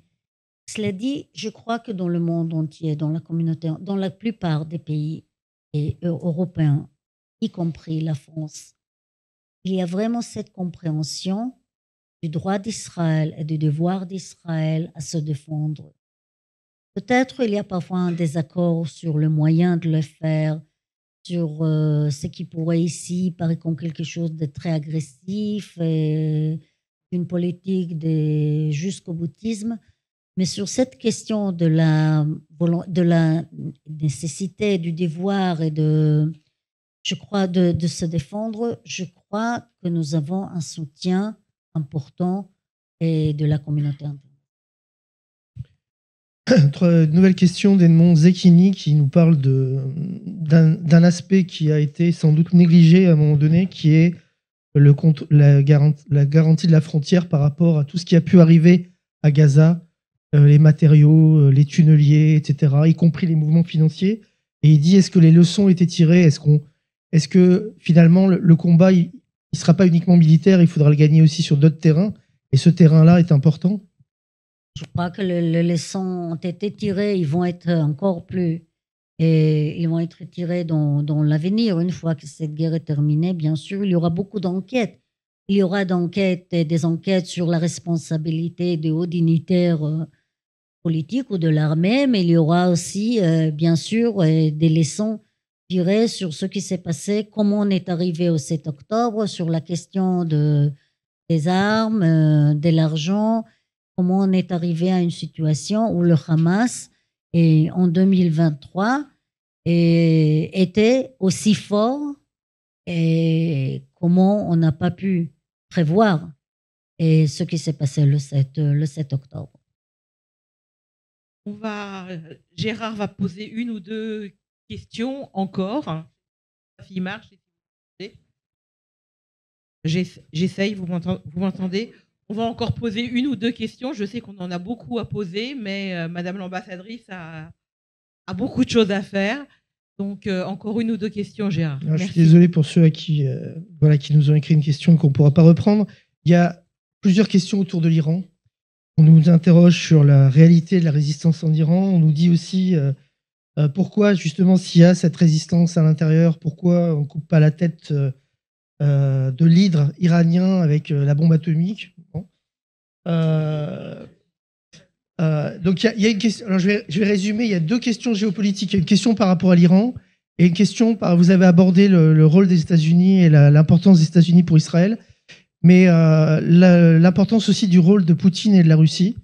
cela dit, je crois que dans le monde entier, dans la communauté, dans la plupart des pays européens, y compris la France, il y a vraiment cette compréhension du droit d'Israël et du devoir d'Israël à se défendre. Peut-être il y a parfois un désaccord sur le moyen de le faire, sur ce qui pourrait ici paraître comme quelque chose de très agressif et une politique de jusqu'au boutisme. Mais sur cette question de la nécessité, du devoir et je crois, de se défendre, je crois que nous avons un soutien important et de la communauté internationale. Nouvelle question d'Edmond Zecchini qui nous parle d'un aspect qui a été sans doute négligé à un moment donné, qui est la garantie de la frontière par rapport à tout ce qui a pu arriver à Gaza, les matériaux, les tunneliers, etc., y compris les mouvements financiers. Et il dit, est-ce que les leçons ont été tirées ? Est-ce que finalement le combat, il ne sera pas uniquement militaire, il faudra le gagner aussi sur d'autres terrains, et ce terrain-là est important ? Je crois que les leçons ont été tirées, ils vont être encore plus, et ils vont être tirés dans l'avenir. Une fois que cette guerre est terminée, bien sûr, il y aura beaucoup d'enquêtes. Il y aura des enquêtes sur la responsabilité des hauts dignitaires politiques ou de l'armée, mais il y aura aussi, bien sûr, des leçons tirées sur ce qui s'est passé, comment on est arrivé au 7 octobre, sur la question des armes, de l'argent, comment on est arrivé à une situation où le Hamas, en 2023, était aussi fort et comment on n'a pas pu prévoir ce qui s'est passé le 7 octobre. Gérard va poser une ou deux questions encore. S'il marche, j'essaye, vous m'entendez ? On va encore poser une ou deux questions. Je sais qu'on en a beaucoup à poser, mais Madame l'ambassadrice a beaucoup de choses à faire. Donc, encore une ou deux questions, Gérard. Alors, je suis désolé pour ceux qui nous ont écrit une question qu'on ne pourra pas reprendre. Il y a plusieurs questions autour de l'Iran. On nous interroge sur la réalité de la résistance en Iran. On nous dit aussi pourquoi, justement, s'il y a cette résistance à l'intérieur, pourquoi on ne coupe pas la tête de l'hydre iranien avec la bombe atomique. Donc il y a une question. Alors je vais résumer. Il y a deux questions géopolitiques. Il y a une question par rapport à l'Iran et une question vous avez abordé le rôle des États-Unis et l'importance des États-Unis pour Israël, mais l'importance aussi du rôle de Poutine et de la Russie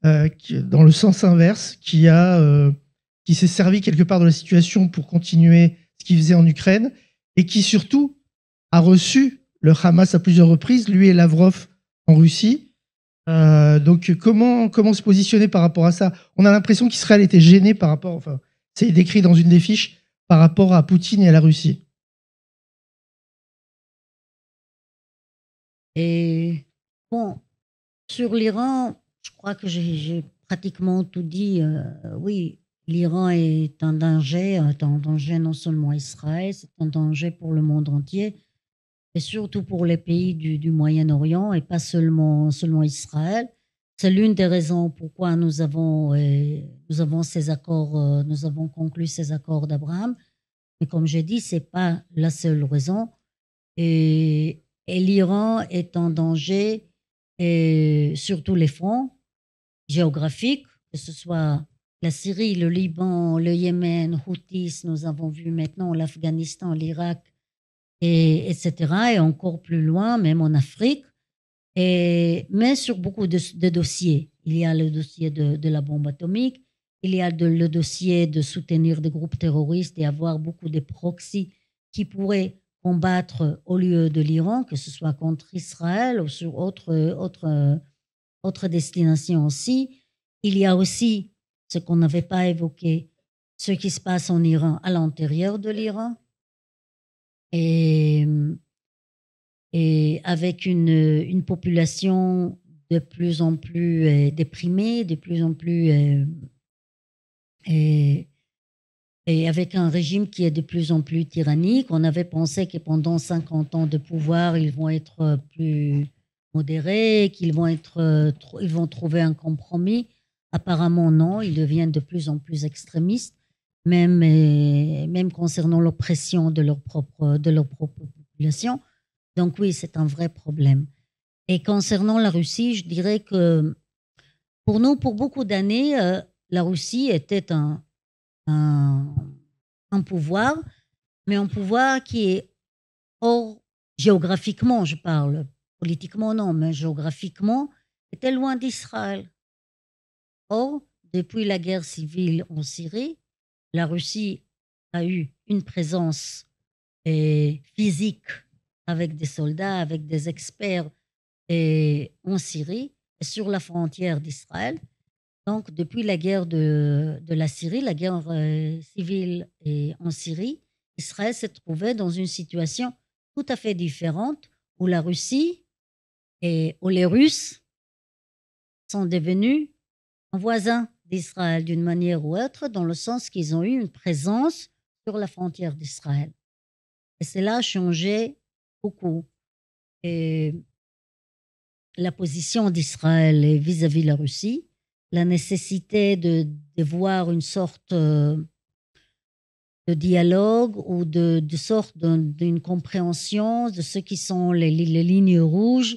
dans le sens inverse, qui s'est servi quelque part de la situation pour continuer ce qu'il faisait en Ukraine et qui surtout a reçu le Hamas à plusieurs reprises, lui et Lavrov en Russie. Donc comment se positionner par rapport à ça ? On a l'impression qu'Israël était gêné par rapport, enfin c'est décrit dans une des fiches, par rapport à Poutine et à la Russie. Et bon, sur l'Iran, je crois que j'ai pratiquement tout dit. Oui, l'Iran est un danger non seulement à Israël, c'est un danger pour le monde entier, et surtout pour les pays du Moyen-Orient, et pas seulement Israël. C'est l'une des raisons pourquoi nous avons ces accords, nous avons conclu ces accords d'Abraham. Mais comme j'ai dit, c'est pas la seule raison. Et l'Iran est en danger sur tous les fronts géographiques, que ce soit la Syrie, le Liban, le Yémen, Houthis, nous avons vu maintenant l'Afghanistan, l'Irak, etc. Et encore plus loin, même en Afrique. Mais sur beaucoup de dossiers. Il y a le dossier de la bombe atomique, il y a le dossier de soutenir des groupes terroristes et avoir beaucoup de proxys qui pourraient combattre au lieu de l'Iran, que ce soit contre Israël ou sur autres destinations aussi. Il y a aussi ce qu'on n'avait pas évoqué, ce qui se passe en Iran, à l'intérieur de l'Iran. Et avec une population de plus en plus déprimée, de plus en plus et avec un régime qui est de plus en plus tyrannique. On avait pensé que pendant 50 ans de pouvoir, ils vont être plus modérés, ils vont trouver un compromis. Apparemment, non, ils deviennent de plus en plus extrémistes, même concernant l'oppression de leur propre population. Donc oui, c'est un vrai problème. Et concernant la Russie, je dirais que pour nous, pour beaucoup d'années, la Russie était un pouvoir, mais un pouvoir qui est hors, géographiquement, je parle, politiquement non, mais géographiquement, était loin d'Israël. Or, depuis la guerre civile en Syrie, la Russie a eu une présence physique avec des soldats, avec des experts en Syrie, et sur la frontière d'Israël. Donc, depuis la guerre de la Syrie, la guerre civile en Syrie, Israël s'est trouvé dans une situation tout à fait différente où la Russie où les Russes sont devenus un voisin d'Israël d'une manière ou autre, dans le sens qu'ils ont eu une présence sur la frontière d'Israël. Et cela a changé beaucoup. Et la position d'Israël vis-à-vis de la Russie, la nécessité de voir une sorte de dialogue ou de sorte d'une compréhension de ce qui sont les lignes rouges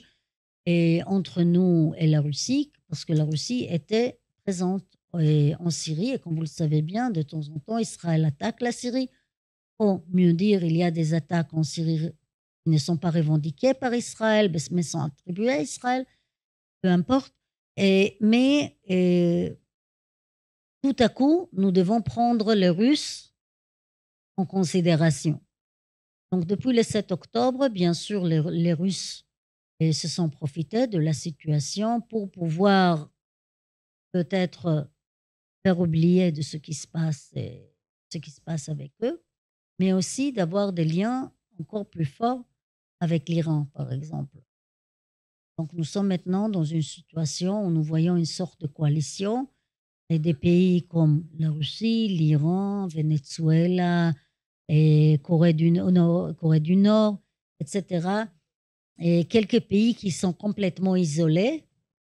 entre nous et la Russie, parce que la Russie était présente en Syrie, et comme vous le savez bien, de temps en temps, Israël attaque la Syrie. Ou mieux dire, il y a des attaques en Syrie qui ne sont pas revendiquées par Israël, mais sont attribuées à Israël, peu importe. Mais tout à coup, nous devons prendre les Russes en considération. Donc, depuis le 7 octobre, bien sûr, les Russes se sont profités de la situation pour pouvoir peut-être faire oublier de ce qui se passe avec eux, mais aussi d'avoir des liens encore plus forts avec l'Iran, par exemple. Donc, nous sommes maintenant dans une situation où nous voyons une sorte de coalition et des pays comme la Russie, l'Iran, Venezuela, et Corée du Nord, etc. Et quelques pays qui sont complètement isolés,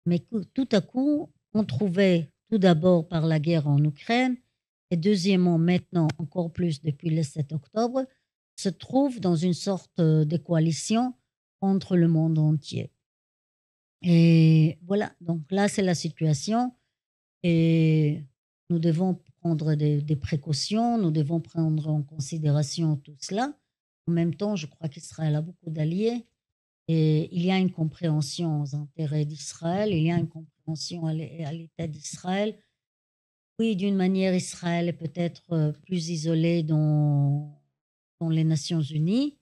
mais tout à coup ont trouvé, tout d'abord par la guerre en Ukraine, et deuxièmement maintenant encore plus depuis le 7 octobre, se trouvent dans une sorte de coalition contre le monde entier. Et voilà, donc là c'est la situation et nous devons prendre des précautions, nous devons prendre en considération tout cela. En même temps, je crois qu'Israël a beaucoup d'alliés et il y a une compréhension aux intérêts d'Israël, il y a une compréhension à l'État d'Israël. Oui, d'une manière, Israël est peut-être plus isolé dans les Nations Unies.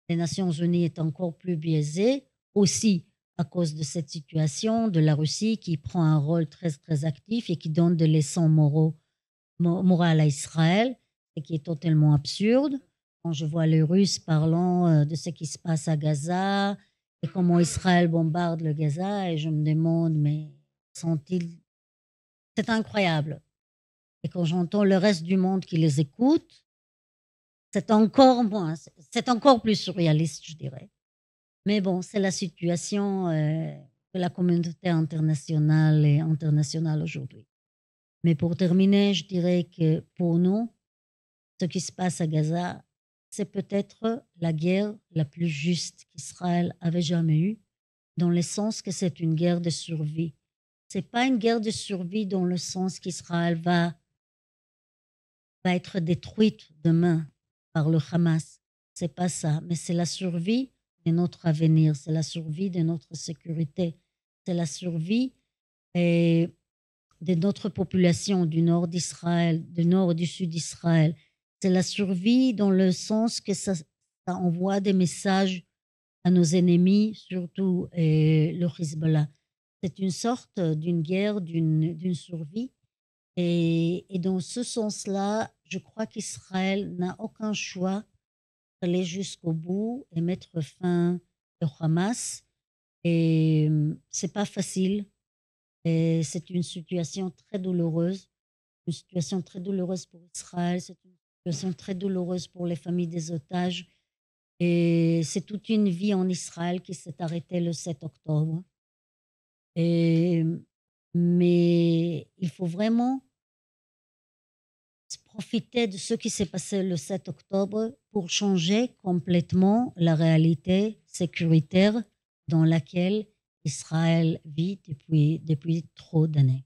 Les Nations Unies est encore plus biaisées, aussi à cause de cette situation de la Russie qui prend un rôle très, très actif et qui donne des leçons morales à Israël, et qui est totalement absurde. Quand je vois les Russes parlant de ce qui se passe à Gaza et comment Israël bombarde le Gaza, et je me demande, mais sont-ils... C'est incroyable. Et quand j'entends le reste du monde qui les écoute, c'est encore plus surréaliste, je dirais. Mais bon, c'est la situation de la communauté internationale aujourd'hui. Mais pour terminer, je dirais que pour nous, ce qui se passe à Gaza, c'est peut-être la guerre la plus juste qu'Israël avait jamais eue, dans le sens que c'est une guerre de survie. C'est pas une guerre de survie dans le sens qu'Israël va être détruite demain par le Hamas. C'est pas ça, mais c'est la survie de notre avenir, c'est la survie de notre sécurité, c'est la survie de notre population du nord d'Israël, du nord et du sud d'Israël. C'est la survie dans le sens que ça envoie des messages à nos ennemis, surtout le Hezbollah. C'est une sorte d'une guerre, d'une survie. Et dans ce sens-là, je crois qu'Israël n'a aucun choix d'aller jusqu'au bout et mettre fin au Hamas. Et c'est pas facile. Et c'est une situation très douloureuse. Une situation très douloureuse pour Israël. C'est une situation très douloureuse pour les familles des otages. Et c'est toute une vie en Israël qui s'est arrêtée le 7 octobre. Mais il faut vraiment profiter de ce qui s'est passé le 7 octobre pour changer complètement la réalité sécuritaire dans laquelle Israël vit depuis trop d'années.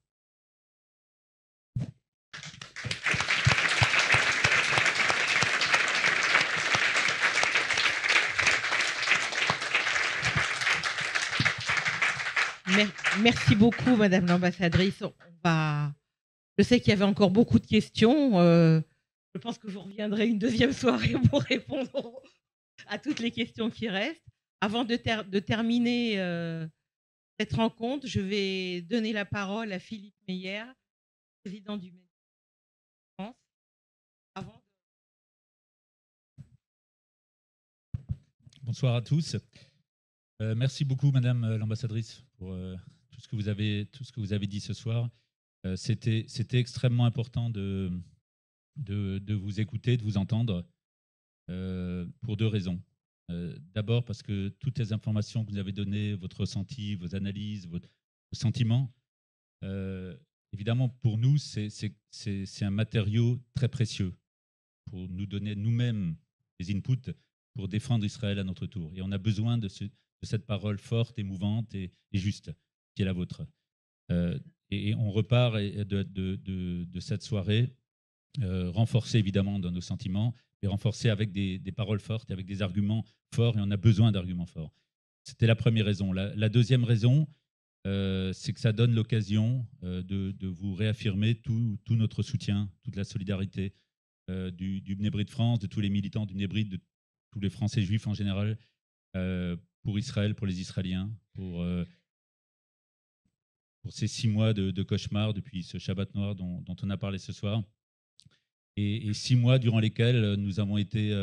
Merci beaucoup, Madame l'ambassadrice. Je sais qu'il y avait encore beaucoup de questions. Je pense que vous reviendrez une deuxième soirée pour répondre à toutes les questions qui restent. Avant de terminer cette rencontre, je vais donner la parole à Philippe Meyer, président du MEDEF France. Bonsoir à tous. Merci beaucoup, Madame l'ambassadrice, pour tout ce que vous avez dit ce soir. C'était extrêmement important de vous écouter, de vous entendre, pour deux raisons. D'abord parce que toutes les informations que vous avez données, votre ressenti, vos analyses, vos sentiments, évidemment pour nous, c'est un matériau très précieux pour nous donner nous-mêmes des inputs pour défendre Israël à notre tour. Et on a besoin de cette parole forte, émouvante et juste, qui est la vôtre. Et on repart de cette soirée renforcé évidemment dans nos sentiments, mais renforcé avec des paroles fortes, avec des arguments forts, et on a besoin d'arguments forts. C'était la première raison. La deuxième raison, c'est que ça donne l'occasion de vous réaffirmer tout notre soutien, toute la solidarité du Bnei Brit de France, de tous les militants du Bnei Brit, de tous les Français juifs en général, pour Israël, pour les Israéliens, pour ces 6 mois de cauchemar depuis ce Shabbat noir dont on a parlé ce soir. Et 6 mois durant lesquels nous avons été,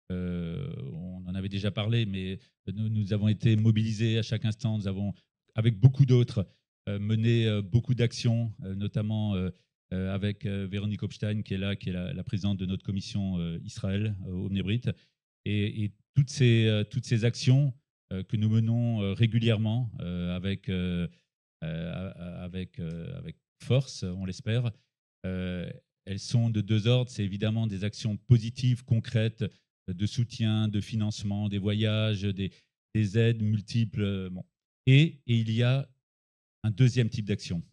on en avait déjà parlé, mais nous avons été mobilisés à chaque instant. Nous avons, avec beaucoup d'autres, mené beaucoup d'actions, notamment avec Véronique Hopstein, qui est là, qui est la présidente de notre commission Israël au Bnei Brit. Et toutes ces actions que nous menons régulièrement avec force, on l'espère, elles sont de deux ordres. C'est évidemment des actions positives, concrètes, de soutien, de financement, des voyages, des aides multiples. Bon. Et il y a un deuxième type d'action.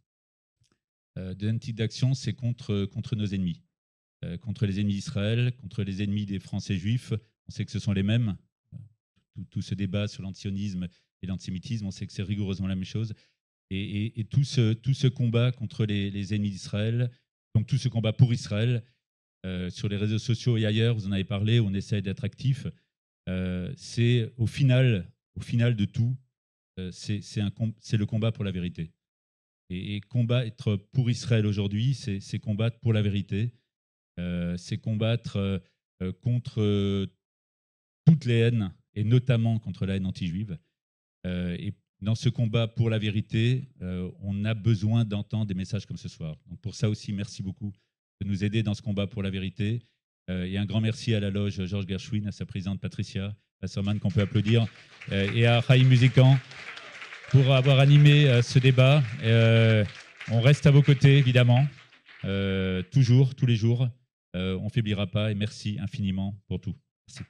Deuxième type d'action, c'est contre nos ennemis. Contre les ennemis d'Israël, contre les ennemis des Français juifs. On sait que ce sont les mêmes. Tout ce débat sur l'antisionisme et l'antisémitisme, on sait que c'est rigoureusement la même chose. Et tout ce combat contre les ennemis d'Israël, donc tout ce combat pour Israël, sur les réseaux sociaux et ailleurs, vous en avez parlé, on essaie d'être actif. C'est au final de tout, c'est le combat pour la vérité. Et combattre pour Israël aujourd'hui, c'est combattre pour la vérité. C'est combattre contre toutes les haines, et notamment contre la haine anti-juive. Et dans ce combat pour la vérité, on a besoin d'entendre des messages comme ce soir. Donc pour ça aussi, merci beaucoup de nous aider dans ce combat pour la vérité. Et un grand merci à la loge Georges Gershwin, à sa présidente Patricia Wasserman, qu'on peut applaudir, et à Chaim Musican pour avoir animé ce débat. On reste à vos côtés, évidemment, toujours, tous les jours. On ne faiblira pas, et merci infiniment pour tout. Merci. Merci.